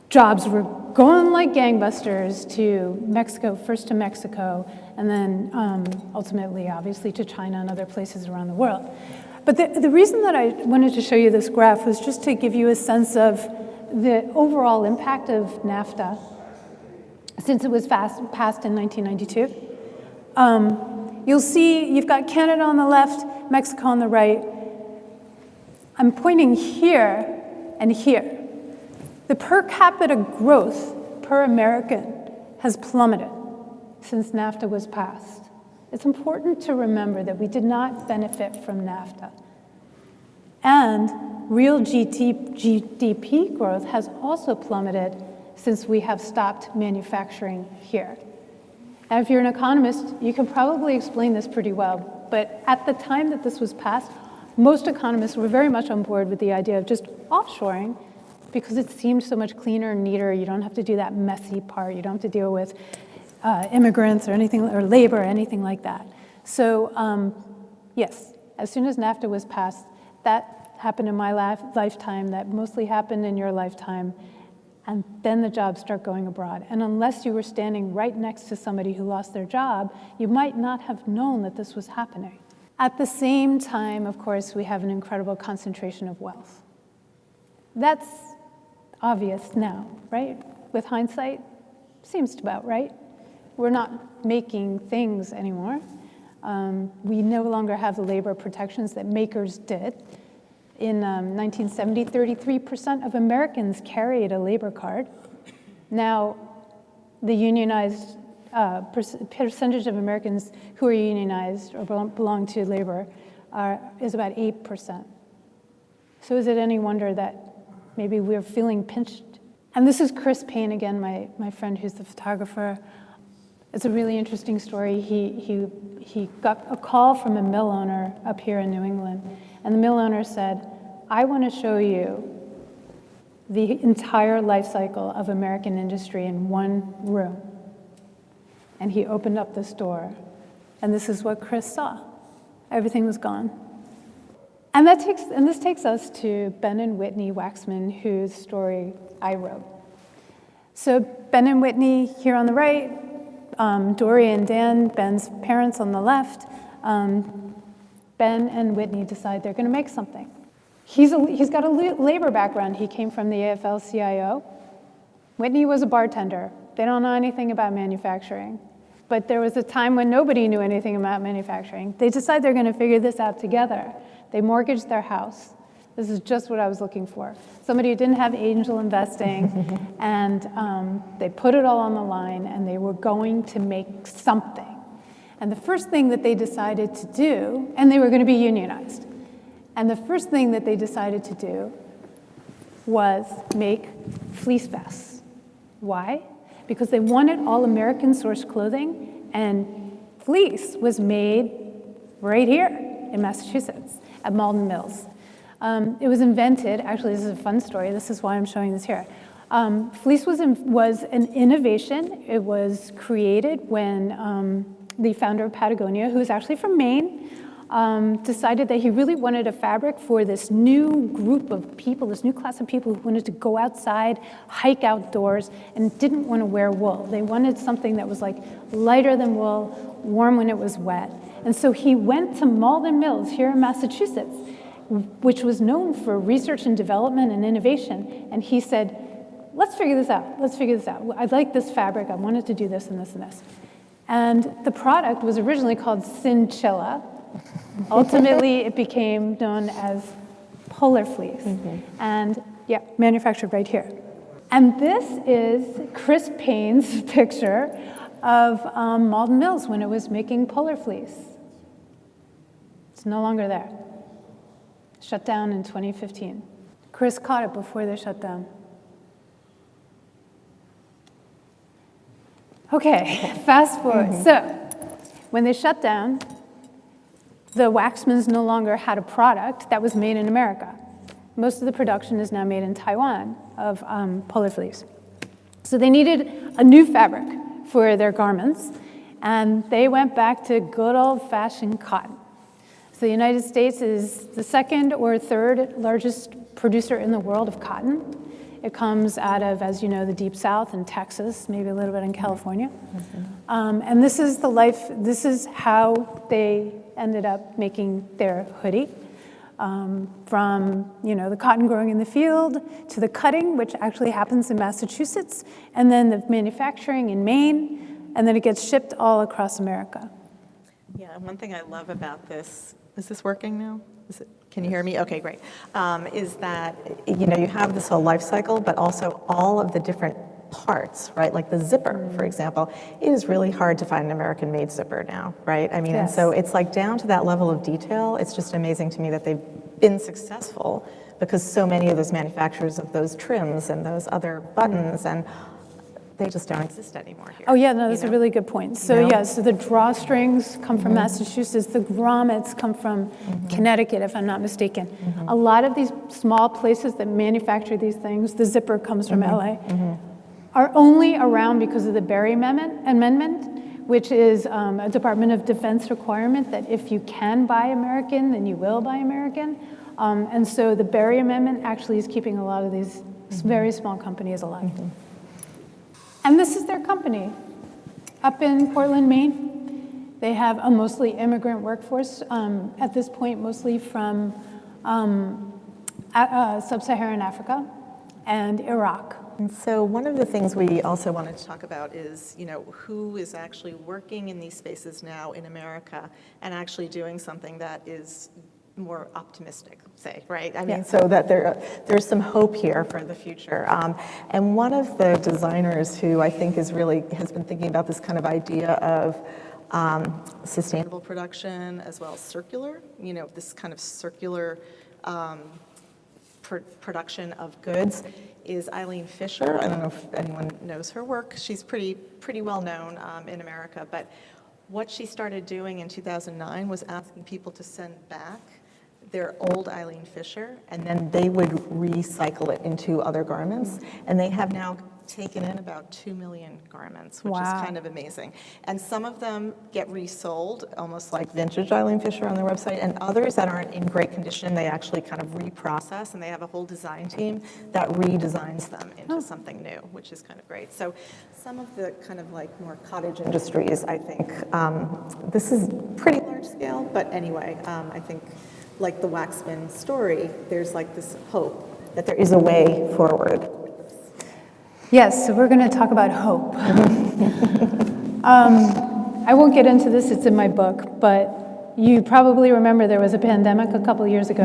jobs were going like gangbusters to Mexico, first to Mexico, and then ultimately, obviously, to China and other places around the world. But the reason that I wanted to show you this graph was just to give you a sense of the overall impact of NAFTA since it was passed in 1992. You'll see you've got Canada on the left, Mexico on the right. I'm pointing here and here. The per capita growth per American has plummeted since NAFTA was passed. It's important to remember that we did not benefit from NAFTA. And real GDP growth has also plummeted since we have stopped manufacturing here. And if you're an economist, you can probably explain this pretty well. But at the time that this was passed, most economists were very much on board with the idea of just offshoring because it seemed so much cleaner and neater. You don't have to do that messy part. You don't have to deal with immigrants or anything, or labor, or anything like that. So yes, as soon as NAFTA was passed, that happened in my lifetime, that mostly happened in your lifetime, and then the jobs start going abroad. And unless you were standing right next to somebody who lost their job, you might not have known that this was happening. At the same time, of course, we have an incredible concentration of wealth. That's obvious now, right? With hindsight, seems about right. We're not making things anymore. We no longer have the labor protections that makers did. In 1970, 33% of Americans carried a labor card. Now, the unionized percentage of Americans who are unionized or belong to labor is about 8%. So is it any wonder that maybe we're feeling pinched. And this is Chris Payne again, my friend who's the photographer. It's a really interesting story. He got a call from a mill owner up here in New England, and the mill owner said, I want to show you the entire life cycle of American industry in one room. And he opened up this door, and this is what Chris saw. Everything was gone. And this takes us to Ben and Whitney Waxman, whose story I wrote. So Ben and Whitney here on the right, Dory and Dan, Ben's parents on the left. Ben and Whitney decide they're going to make something. He's got a labor background. He came from the AFL-CIO. Whitney was a bartender. They don't know anything about manufacturing. But there was a time when nobody knew anything about manufacturing. They decide they're going to figure this out together. They mortgaged their house. This is just what I was looking for. Somebody who didn't have angel investing, and they put it all on the line, and they were going to make something. And the first thing that they decided to do, and they were going to be unionized, and the first thing that they decided to do was make fleece vests. Why? Because they wanted all American sourced clothing, and fleece was made right here in Massachusetts at Malden Mills. It was invented, actually this is a fun story, this is why I'm showing this here. Fleece was an innovation. It was created when the founder of Patagonia, who is actually from Maine, decided that he really wanted a fabric for this new group of people, this new class of people who wanted to go outside, hike outdoors, and didn't want to wear wool. They wanted something that was like lighter than wool, warm when it was wet. And so he went to Malden Mills here in Massachusetts, which was known for research and development and innovation. And he said, let's figure this out. Let's figure this out. I like this fabric. I wanted to do this and this and this. And the product was originally called Cinchilla. Ultimately, it became known as polar fleece. And yeah, manufactured right here. And this is Chris Payne's picture of Malden Mills when it was making polar fleece. It's no longer there. Shut down in 2015. Chris caught it before they shut down. Okay, fast forward. So, when they shut down, the Waxmans no longer had a product that was made in America. Most of the production is now made in Taiwan of polar fleece. So they needed a new fabric for their garments, and they went back to good old-fashioned cotton. So the United States is the second or third largest producer in the world of cotton. It comes out of, as you know, the Deep South and Texas, maybe a little bit in California. And this is this is how they ended up making their hoodie. From the cotton growing in the field to the cutting, which actually happens in Massachusetts, and then the manufacturing in Maine, and then it gets shipped all across America. Yeah, one thing I love about this, is this working now? Can you hear me? Okay, great. Is that, you have this whole life cycle, but also all of the different parts, right? Like the zipper, for example. It is really hard to find an American-made zipper now, right? I mean, Yes. And so it's like down to that level of detail. It's just amazing to me that they've been successful because so many of those manufacturers of those trims and those other buttons and they just don't exist anymore here. Oh yeah, no, that's a really good point. So You know? yeah, so the drawstrings come from Massachusetts, the grommets come from Connecticut, if I'm not mistaken. A lot of these small places that manufacture these things, the zipper comes from LA, are only around because of the Berry Amendment, which is a Department of Defense requirement that if you can buy American, then you will buy American. And so the Berry Amendment actually is keeping a lot of these very small companies alive. And this is their company. Up in Portland, Maine, they have a mostly immigrant workforce, at this point mostly from sub-Saharan Africa and Iraq. And so one of the things we also wanted to talk about is, who is actually working in these spaces now in America and actually doing something that is more optimistic, say, right? I mean, so that there's some hope here for the future. And one of the designers who I think has been thinking about this kind of idea of sustainable production as well as circular, this kind of circular production of goods is Eileen Fisher. I don't know if anyone knows her work. She's pretty well known in America, but what she started doing in 2009 was asking people to send back their old Eileen Fisher, and then they would recycle it into other garments. And they have now taken in about 2 million garments, which is kind of amazing. And some of them get resold, almost like vintage Eileen Fisher on their website, and others that aren't in great condition, they actually kind of reprocess, and they have a whole design team that redesigns them into something new, which is kind of great. So some of the kind of like more cottage industries, I think, this is pretty large scale, but anyway, I think like the Waxman story, there's like this hope that there is a way forward. Yes, so we're going to talk about hope. I won't get into this, it's in my book, but you probably remember there was a pandemic a couple years ago,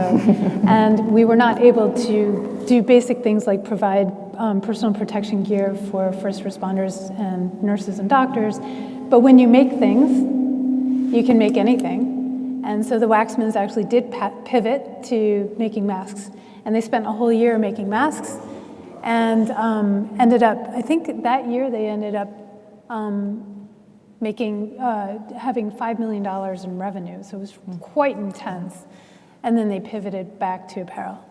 and we were not able to do basic things like provide personal protection gear for first responders and nurses and doctors. But when you make things, you can make anything. And so the Waxmans actually did pivot to making masks, and they spent a whole year making masks. And ended up, I think that year they ended up having $5 million in revenue, so it was quite intense. And then they pivoted back to apparel.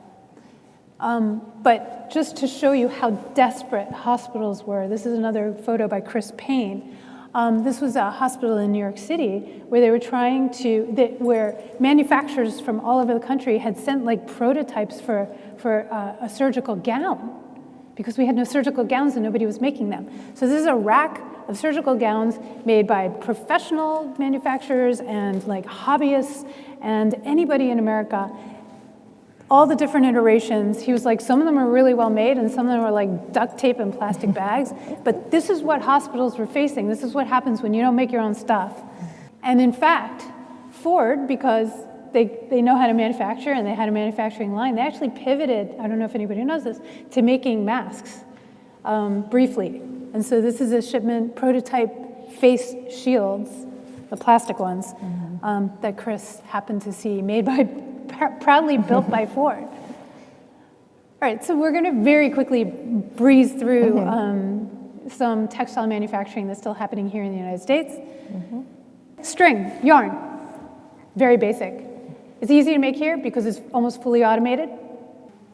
But just to show you how desperate hospitals were, this is another photo by Chris Payne. This was a hospital in New York City where they were trying to, where manufacturers from all over the country had sent like prototypes for a surgical gown, because we had no surgical gowns and nobody was making them. So this is a rack of surgical gowns made by professional manufacturers and like hobbyists and anybody in America. All the different iterations, he was like, some of them are really well made and some of them are like duct tape and plastic bags, but this is what hospitals were facing. This is what happens when you don't make your own stuff. And in fact, Ford, because they know how to manufacture and they had a manufacturing line, they actually pivoted, I don't know if anybody knows this, to making masks briefly. And so this is a shipment prototype face shields, the plastic ones, that Chris happened to see, made by, proudly built by Ford. All right, so we're gonna very quickly breeze through some textile manufacturing that's still happening here in the United States. String, yarn, very basic. It's easy to make here because it's almost fully automated.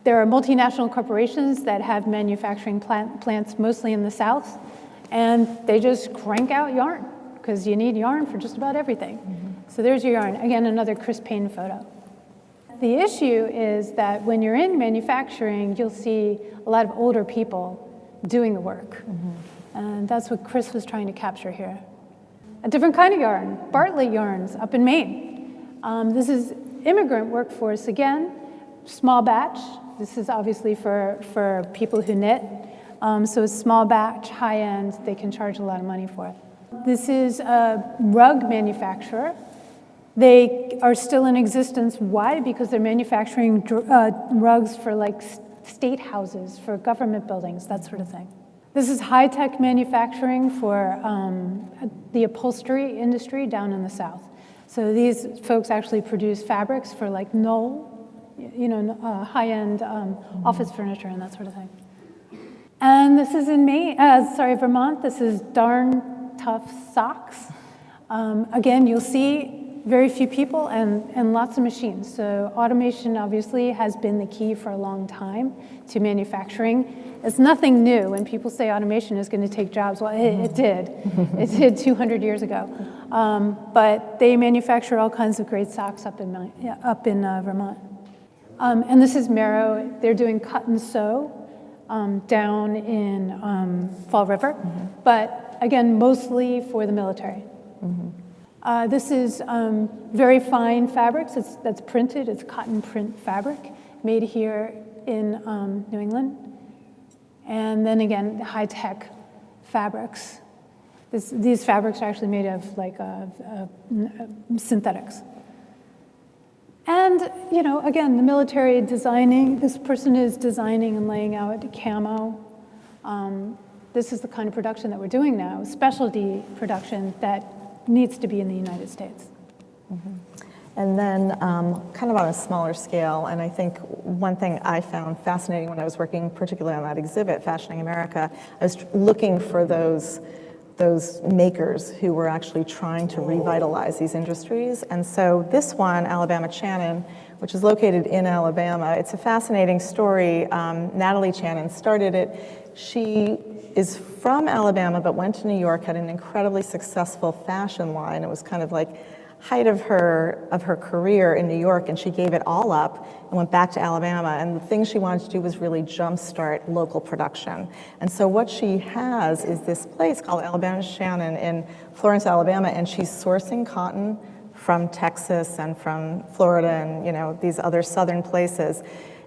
There are multinational corporations that have manufacturing plants mostly in the South, and they just crank out yarn because you need yarn for just about everything. So there's your yarn. Again, another Chris Payne photo. The issue is that when you're in manufacturing, you'll see a lot of older people doing the work. And that's what Chris was trying to capture here. A different kind of yarn, Bartlett yarns up in Maine. This is immigrant workforce again, small batch. This is obviously for people who knit. So it's small batch, high end, they can charge a lot of money for it. This is a rug manufacturer. They are still in existence. Why? Because they're manufacturing rugs for like state houses, for government buildings, that sort of thing. This is high-tech manufacturing for the upholstery industry down in the South. So these folks actually produce fabrics for like Knoll, high-end office furniture and that sort of thing. And this is in Vermont. This is Darn Tough Socks. Again, you'll see very few people and lots of machines. So automation obviously has been the key for a long time to manufacturing. It's nothing new. When people say automation is going to take jobs, well, it did. It did 200 years ago. But they manufacture all kinds of great socks up in Vermont. And this is Merrow. They're doing cut and sew down in Fall River, but again, mostly for the military. This is very fine fabrics. That's printed. It's cotton print fabric made here in New England. And then again, high-tech fabrics. These fabrics are actually made of like synthetics. And again, the military designing. This person is designing and laying out camo. This is the kind of production that we're doing now, specialty production that needs to be in the United States. And then kind of on a smaller scale, and I think one thing I found fascinating when I was working particularly on that exhibit, Fashioning America, I was looking for those makers who were actually trying to revitalize these industries. And so this one, Alabama Channon, which is located in Alabama, it's a fascinating story. Natalie Channon started it. She is from Alabama, but went to New York, had an incredibly successful fashion line. It was kind of like height of her career in New York, and she gave it all up and went back to Alabama. And the thing she wanted to do was really jumpstart local production. And so what she has is this place called Alabama Channon in Florence, Alabama, and she's sourcing cotton from Texas and from Florida and these other southern places,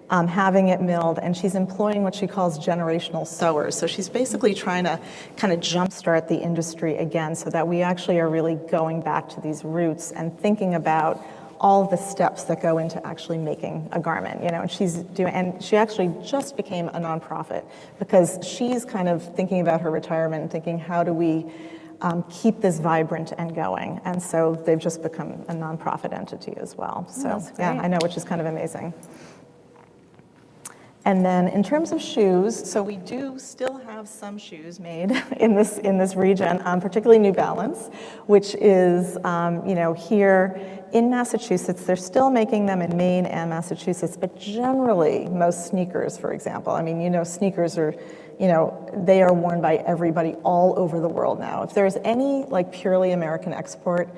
having it milled, and she's employing what she calls generational sewers. So she's basically trying to kind of jumpstart the industry again so that we actually are really going back to these roots and thinking about all of the steps that go into actually making a garment, and she actually just became a nonprofit because she's kind of thinking about her retirement and thinking, how do we keep this vibrant and going? And so they've just become a nonprofit entity as well. So yeah, I know, which is kind of amazing. And then in terms of shoes, so we do still have some shoes made in this region, particularly New Balance, which is here in Massachusetts. They're still making them in Maine and Massachusetts, but generally most sneakers, for example, sneakers are, they are worn by everybody all over the world now. If there's any like purely American export,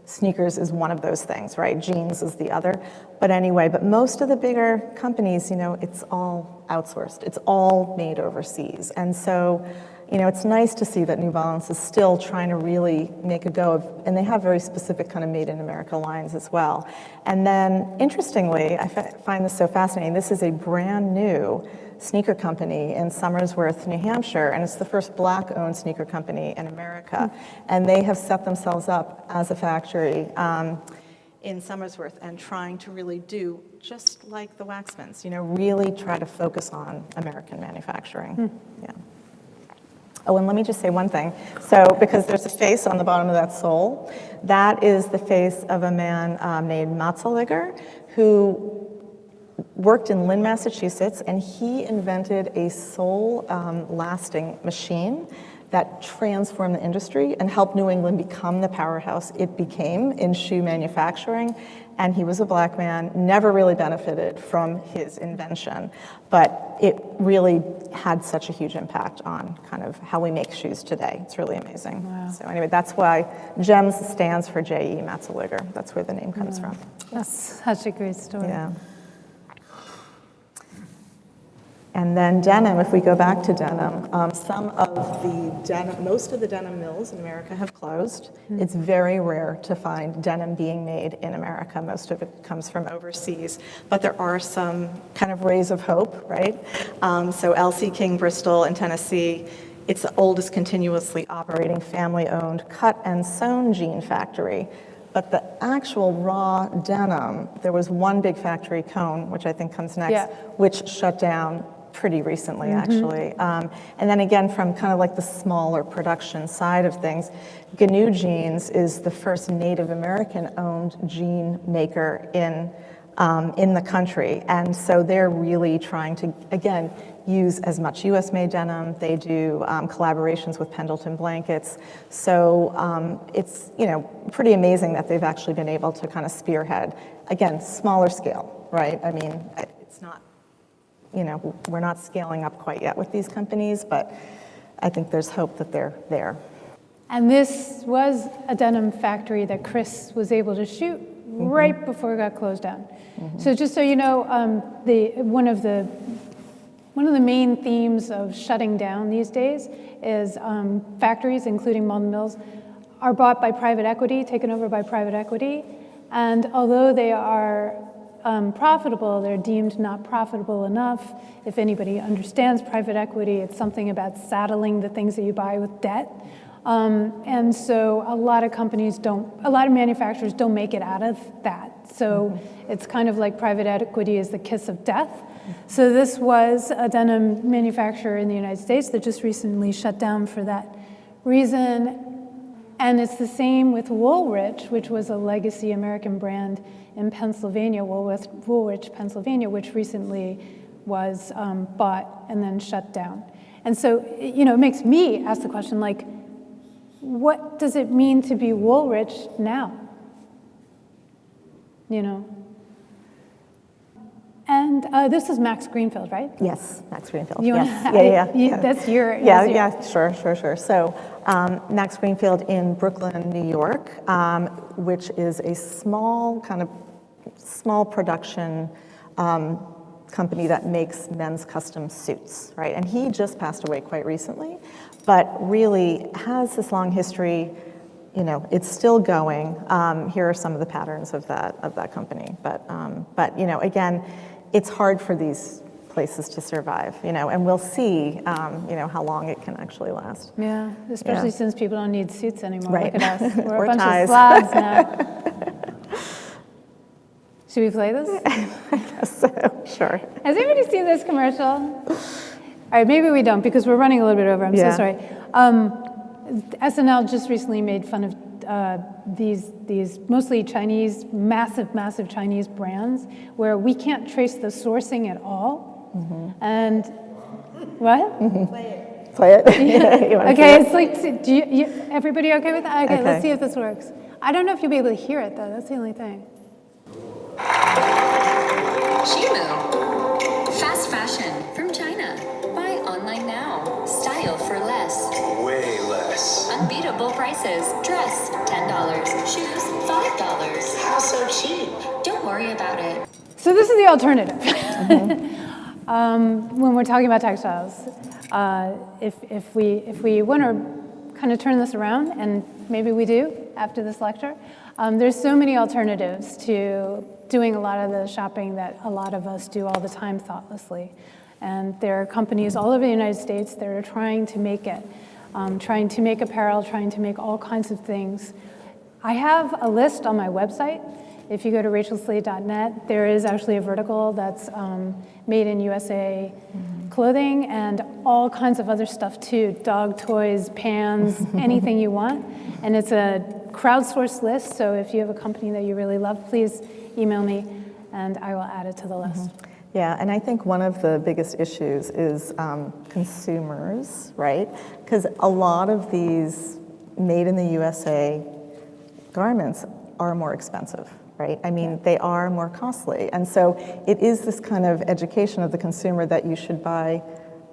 sneakers is one of those things, right? Jeans is the other. But anyway, but most of the bigger companies, it's all outsourced. It's all made overseas. And so, it's nice to see that New Balance is still trying to really make a go of, and they have very specific kind of made in America lines as well. And then, interestingly, I find this so fascinating. This is a brand new sneaker company in Somersworth, New Hampshire, and it's the first Black-owned sneaker company in America. And they have set themselves up as a factory in Somersworth and trying to really do just like the Waxmans, really try to focus on American manufacturing. Yeah. Oh, and let me just say one thing. So, because there's a face on the bottom of that sole, that is the face of a man named Matzeliger, who worked in Lynn, Massachusetts, and he invented a sole-lasting machine that transformed the industry and helped New England become the powerhouse it became in shoe manufacturing. And he was a Black man, never really benefited from his invention, but it really had such a huge impact on kind of how we make shoes today. It's really amazing. Wow. So anyway, that's why GEMS stands for J.E. Matzeliger. That's where the name comes from. That's such a great story. Yeah. And then denim, if we go back to denim, most of the denim mills in America have closed. It's very rare to find denim being made in America. Most of it comes from overseas, but there are some kind of rays of hope, right? So L.C. King Bristol in Tennessee, it's the oldest continuously operating family-owned cut and sewn jean factory. But the actual raw denim, there was one big factory, Cone, which I think comes next, which shut down pretty recently, actually. And then again, from kind of like the smaller production side of things, GNU Jeans is the first Native American-owned jean maker in the country. And so they're really trying to, again, use as much US-made denim. They do collaborations with Pendleton Blankets. So it's, pretty amazing that they've actually been able to kind of spearhead, again, smaller scale, right? I mean, it's not, we're not scaling up quite yet with these companies, but I think there's hope that they're there. And this was a denim factory that Chris was able to shoot right before it got closed down. So just so you know, one of the main themes of shutting down these days is factories, including Malden Mills, are bought by private equity, taken over by private equity, and although they are profitable, they're deemed not profitable enough. If anybody understands private equity, it's something about saddling the things that you buy with debt. And so a lot of manufacturers don't make it out of that. So it's kind of like private equity is the kiss of death. So this was a denim manufacturer in the United States that just recently shut down for that reason. And it's the same with Woolrich, which was a legacy American brand in Pennsylvania, Woolrich, Pennsylvania, which recently was bought and then shut down. And so, it makes me ask the question, like, what does it mean to be Woolrich now? And this is Max Greenfield, right? Yes, Max Greenfield. You Yes. wanna- Yeah. That's your. Sure. So Max Greenfield in Brooklyn, New York, which is a small production company that makes men's custom suits, right? And he just passed away quite recently, but really has this long history. It's still going. Here are some of the patterns of that company, but again, it's hard for these places to survive, and we'll see, how long it can actually last. Yeah, especially since people don't need suits anymore. Right. Look at us. We're Or a bunch ties. of slobs now. Should we play this? I guess so, sure. Has anybody seen this commercial? All right, maybe we don't because we're running a little bit over. I'm so sorry. SNL just recently made fun of these mostly Chinese, massive Chinese brands where we can't trace the sourcing at all. And what? Play it. Okay, it's like, everybody okay with that? Okay, let's see if this works. I don't know if you'll be able to hear it though. That's the only thing. Shimu. Fast fashion from China. Buy online now. Style for less. Way less. Unbeatable prices. Dress, $10. Shoes, $5. How so cheap? Don't worry about it. So this is the alternative. When we're talking about textiles, if we want to kind of turn this around, and maybe we do after this lecture, there's so many alternatives to doing a lot of the shopping that a lot of us do all the time thoughtlessly. And there are companies all over the United States that are trying to make it, trying to make apparel, trying to make all kinds of things. I have a list on my website. If you go to rachelslade.net, there is actually a vertical that's made in USA clothing and all kinds of other stuff too, dog toys, pans, anything you want. And it's a crowdsourced list, so if you have a company that you really love, please email me and I will add it to the list. Yeah, and I think one of the biggest issues is consumers, right? Because a lot of these made in the USA garments are more expensive, right? I mean, they are more costly. And so it is this kind of education of the consumer that you should buy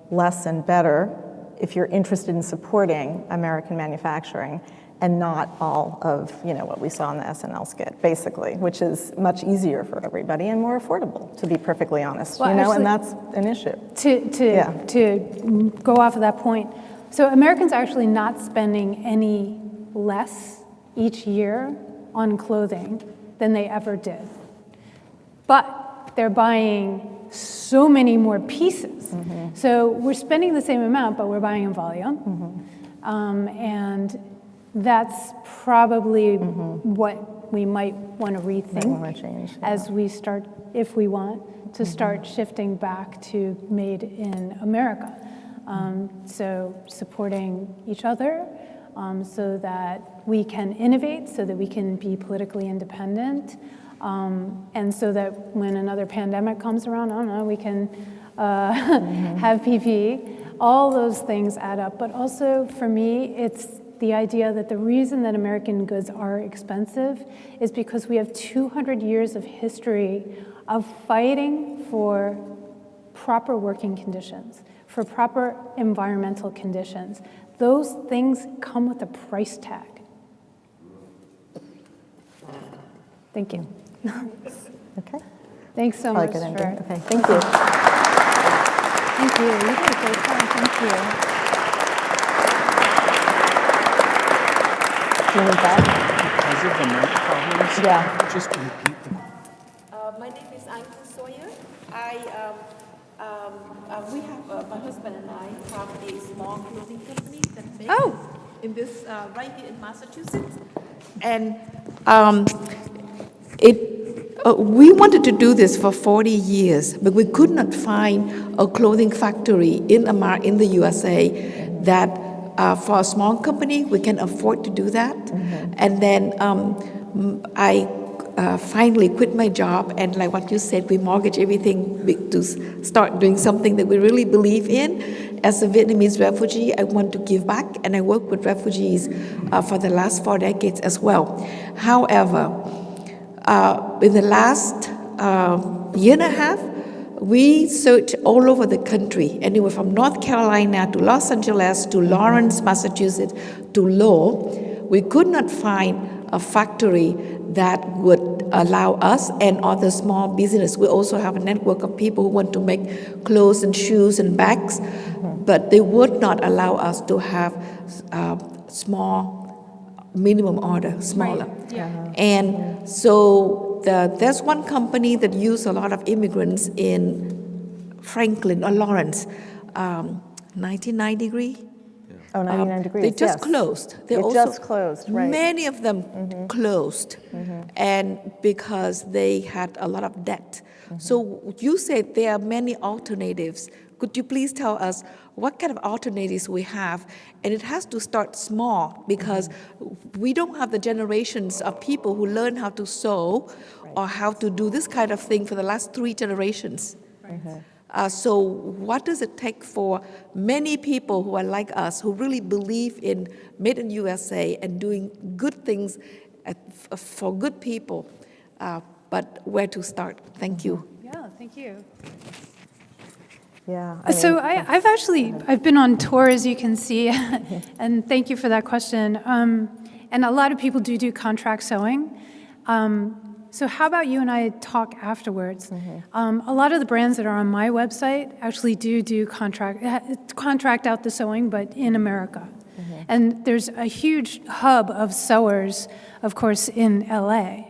less and better if you're interested in supporting American manufacturing and not all of, what we saw in the SNL skit, basically, which is much easier for everybody and more affordable, to be perfectly honest, Well, actually, and that's an issue. To go off of that point, so Americans are actually not spending any less each year on clothing than they ever did. But they're buying so many more pieces. So we're spending the same amount, but we're buying in volume. And that's probably what we might want to rethink as we start, if we want, to start shifting back to made in America. So supporting each other, so that we can innovate, so that we can be politically independent, and so that when another pandemic comes around, I don't know, we can have PPE. All those things add up. But also, for me, it's the idea that the reason that American goods are expensive is because we have 200 years of history of fighting for proper working conditions, for proper environmental conditions. Those things come with a price tag. Thank you. Okay. Thanks so much for. Okay, thank you. Thank you. You did a great job. Thank you. Do you need that? Because of the mic problems, Yeah. just repeat them. My name is Anku Sawyer. We have, my husband and I have a small clothing company that makes in this, right here in Massachusetts. And we wanted to do this for 40 years, but we could not find a clothing factory in the USA that for a small company, we can afford to do that. And then I finally quit my job, and like what you said, we mortgage everything to start doing something that we really believe in. As a Vietnamese refugee, I want to give back, and I work with refugees for the last 4 decades as well. However, in the last year and a half, we searched all over the country, anywhere from North Carolina to Los Angeles to Lawrence, Massachusetts to Lowell. We could not find a factory that would allow us and other small business. We also have a network of people who want to make clothes and shoes and bags, but they would not allow us to have small minimum order, smaller. Right. Yeah. And so there's one company that used a lot of immigrants in Franklin or Lawrence, 99 Degree. Oh, 99 degrees, They just yes. closed. They It also, just closed, right. Many of them closed, and because they had a lot of debt. So you said there are many alternatives. Could you please tell us what kind of alternatives we have? And it has to start small, because we don't have the generations of people who learn how to sew or how to do this kind of thing for the last 3 generations. So what does it take for many people who are like us, who really believe in Made in USA and doing good things for good people, but where to start? Thank you. Yeah, thank you. Yeah. So I've been on tour, as you can see, and thank you for that question. And a lot of people do contract sewing. So how about you and I talk afterwards? A lot of the brands that are on my website actually do contract out the sewing, but in America. And there's a huge hub of sewers, of course, in LA.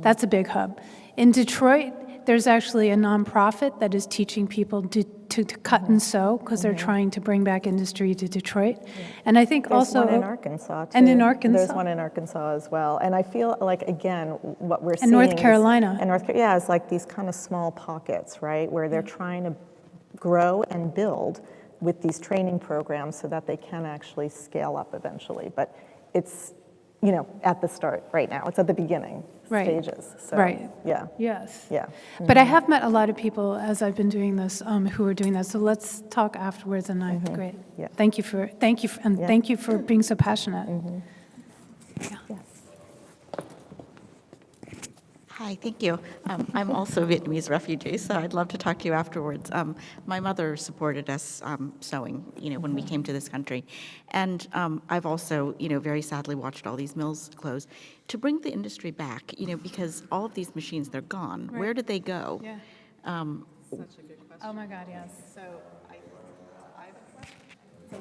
That's a big hub. In Detroit, there's actually a nonprofit that is teaching people to cut and sew, because they're trying to bring back industry to Detroit. And I think There's also... one in Arkansas, too. And in Arkansas. There's one in Arkansas as well. And I feel like, again, what we're seeing... And North Carolina. Yeah, it's like these kind of small pockets, right, where they're trying to grow and build with these training programs so that they can actually scale up eventually. But it's, at the start right now. It's at the beginning stages. So, Right. Yeah. Yes. Yeah. But I have met a lot of people as I've been doing this who are doing that. So let's talk afterwards, and great. Yeah. Thank you for being so passionate. Yeah. Yes. Hi, thank you. I'm also a Vietnamese refugee, so I'd love to talk to you afterwards. My mother supported us sewing, when we came to this country. And I've also, very sadly watched all these mills close. To bring the industry back, because all of these machines, they're gone. Right. Where did they go? Yeah. Such a good question. Oh my God, yes. So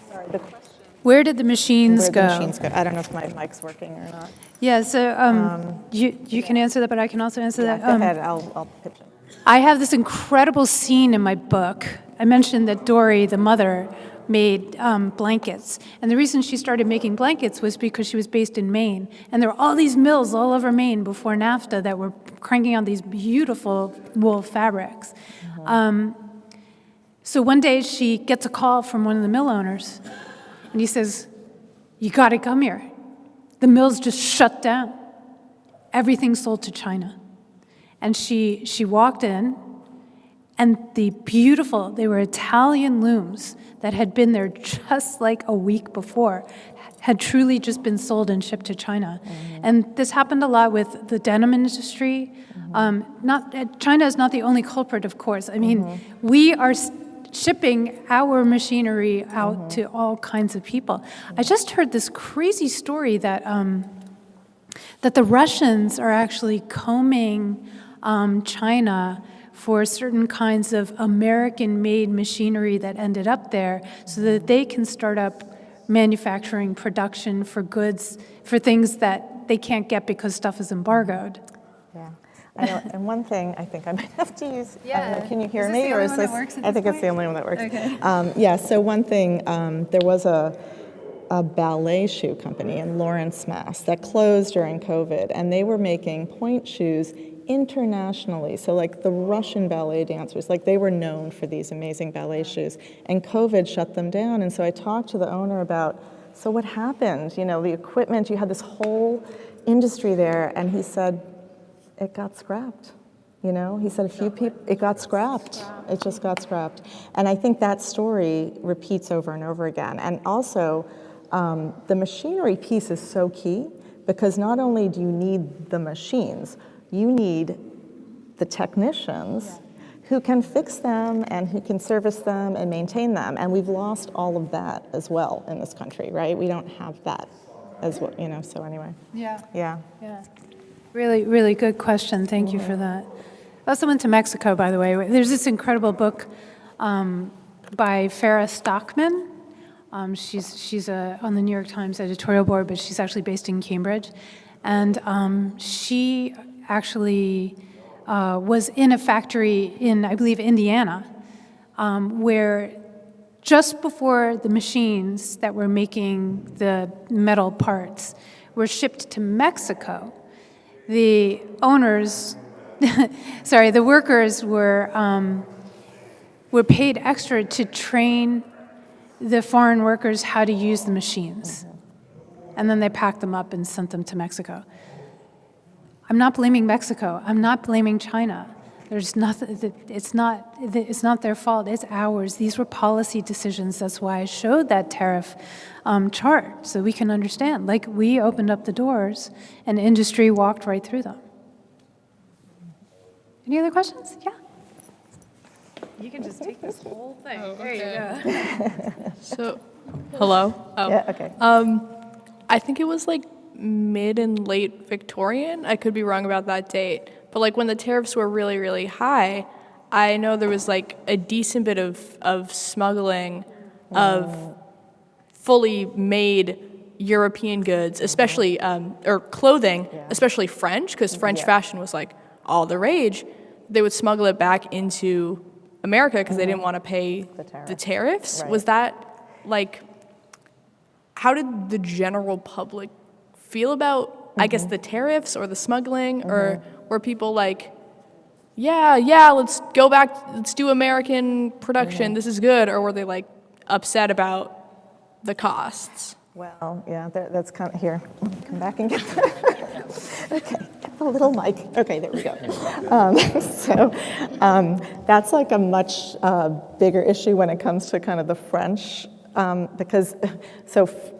Sorry, the question. where did the machines Where go? the machines go. I don't know if my mic's working or not. Yeah, so you can answer that, but I can also answer Yeah, that. go ahead. I'll pitch it. I have this incredible scene in my book. I mentioned that Dory, the mother, made blankets. And the reason she started making blankets was because she was based in Maine. And there were all these mills all over Maine before NAFTA that were cranking out these beautiful wool fabrics. So one day she gets a call from one of the mill owners, and he says, "You got to come here. The mill's just shut down. Everything's sold to China." And she walked in, and they were Italian looms that had been there just like a week before, had truly just been sold and shipped to China. And this happened a lot with the denim industry. China is not the only culprit, of course. I mean, we are shipping our machinery out to all kinds of people. I just heard this crazy story that the Russians are actually combing China for certain kinds of American-made machinery that ended up there so that they can start up manufacturing production for goods, for things that they can't get because stuff is embargoed. Yeah, I know. And one thing I think I might have to use, I don't know, can you hear Is this me? the Or only is one this, that works at I this think it's the point? only one that works. Okay. Yeah, so one thing, there was a ballet shoe company in Lawrence, Mass. that closed during COVID, and they were making point shoes internationally. So like the Russian ballet dancers, like they were known for these amazing ballet shoes, and COVID shut them down. And so I talked to the owner about so what happened? You know, the equipment, you had this whole industry there, and he said, it got scrapped. You know, he said a few people, it got scrapped. It just got scrapped. And I think that story repeats over and over again. And also, the machinery piece is so key, because not only do you need the machines, you need the technicians who can fix them and who can service them and maintain them. And we've lost all of that as well in this country, right? We don't have that as well, you know, so anyway. Yeah. Yeah. Yeah. Really, really good question. Thank you for that. I also went to Mexico, by the way. There's this incredible book by Farah Stockman. She's on the New York Times editorial board, but she's actually based in Cambridge. And she actually was in a factory in, I believe, Indiana, where just before the machines that were making the metal parts were shipped to Mexico, the owners, the workers were paid extra to train the foreign workers how to use the machines. And then they packed them up and sent them to Mexico. I'm not blaming Mexico. I'm not blaming China. There's nothing, it's not their fault, it's ours. These were policy decisions. That's why I showed that tariff chart, so we can understand. Like, we opened up the doors and industry walked right through them. Any other questions? Yeah? You can just take this whole thing. There you go. So, hello? Oh. Yeah, okay. I think it was like mid and late Victorian. I could be wrong about that date. But like when the tariffs were really, really high, I know there was like a decent bit of smuggling of fully made European goods, especially, or clothing, especially French, because French fashion was like all the rage. They would smuggle it back into America because they didn't want to pay the tariffs. Right. Was that like, how did the general public feel about, I guess, the tariffs or the smuggling, or were people like, yeah, let's go back, let's do American production, this is good, or were they like upset about the costs? Well, yeah, that's kind of, here, come back and get that. Okay, get the little mic. Okay, there we go. That's like a much bigger issue when it comes to kind of the French, because,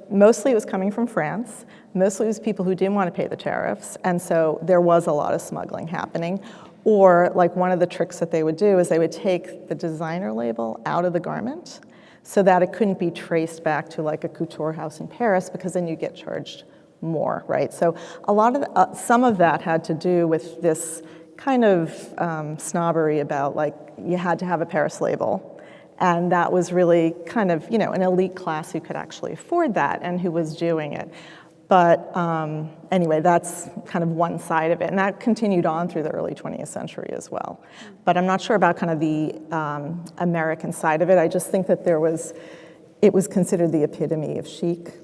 mostly it was coming from France. Mostly it was people who didn't want to pay the tariffs, and so there was a lot of smuggling happening. Or like one of the tricks that they would do is they would take the designer label out of the garment so that it couldn't be traced back to like a couture house in Paris, because then you get charged more, right? So a lot of some of that had to do with this kind of snobbery about like you had to have a Paris label. And that was really kind of, an elite class who could actually afford that and who was doing it. But anyway, that's kind of one side of it. And that continued on through the early 20th century as well. But I'm not sure about kind of the American side of it. I just think that it was considered the epitome of chic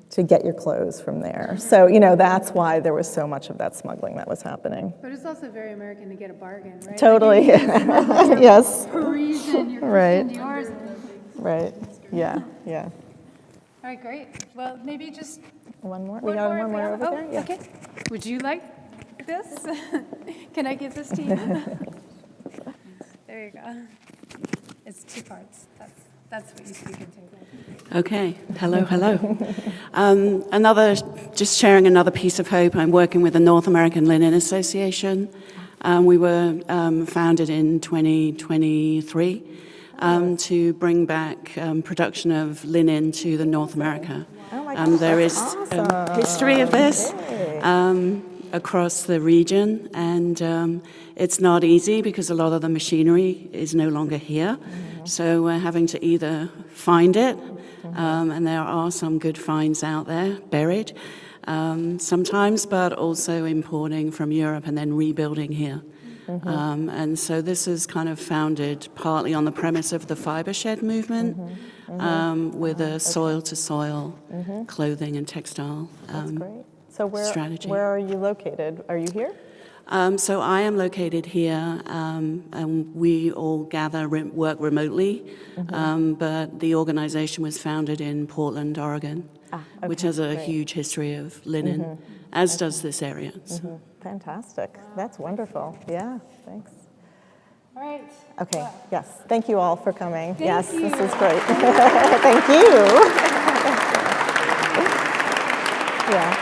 to get your clothes from there. So, that's why there was so much of that smuggling that was happening. But it's also very American to get a bargain, right? Totally. Like Yes. Parisian, you're Right. yours. Right. Yeah. All right, great. Well, maybe just One more? We got one more over there? Yeah. Okay. Would you like this? Can I give this to you? There you go. It's 2 parts. That's what you speak into. Okay, hello. Just sharing another piece of hope. I'm working with the North American Linen Association. We were founded in 2023 to bring back production of linen to the North America. Oh my gosh, there is awesome. a history of this Okay. across the region, and it's not easy because a lot of the machinery is no longer here. So we're having to either find it, and there are some good finds out there, buried sometimes, but also importing from Europe and then rebuilding here. And so this is kind of founded partly on the premise of the fiber shed movement, with a soil-to-soil clothing and textile That's great. So strategy. Where are you located? Are you here? So I am located here, and we all work remotely, but the organization was founded in Portland, Oregon. which has a huge history of linen, as does this area. So. Fantastic. That's wonderful. Yeah, thanks. All right. Okay, yes. Thank you all for coming. Yes, you. this is great. Thank you. Yeah.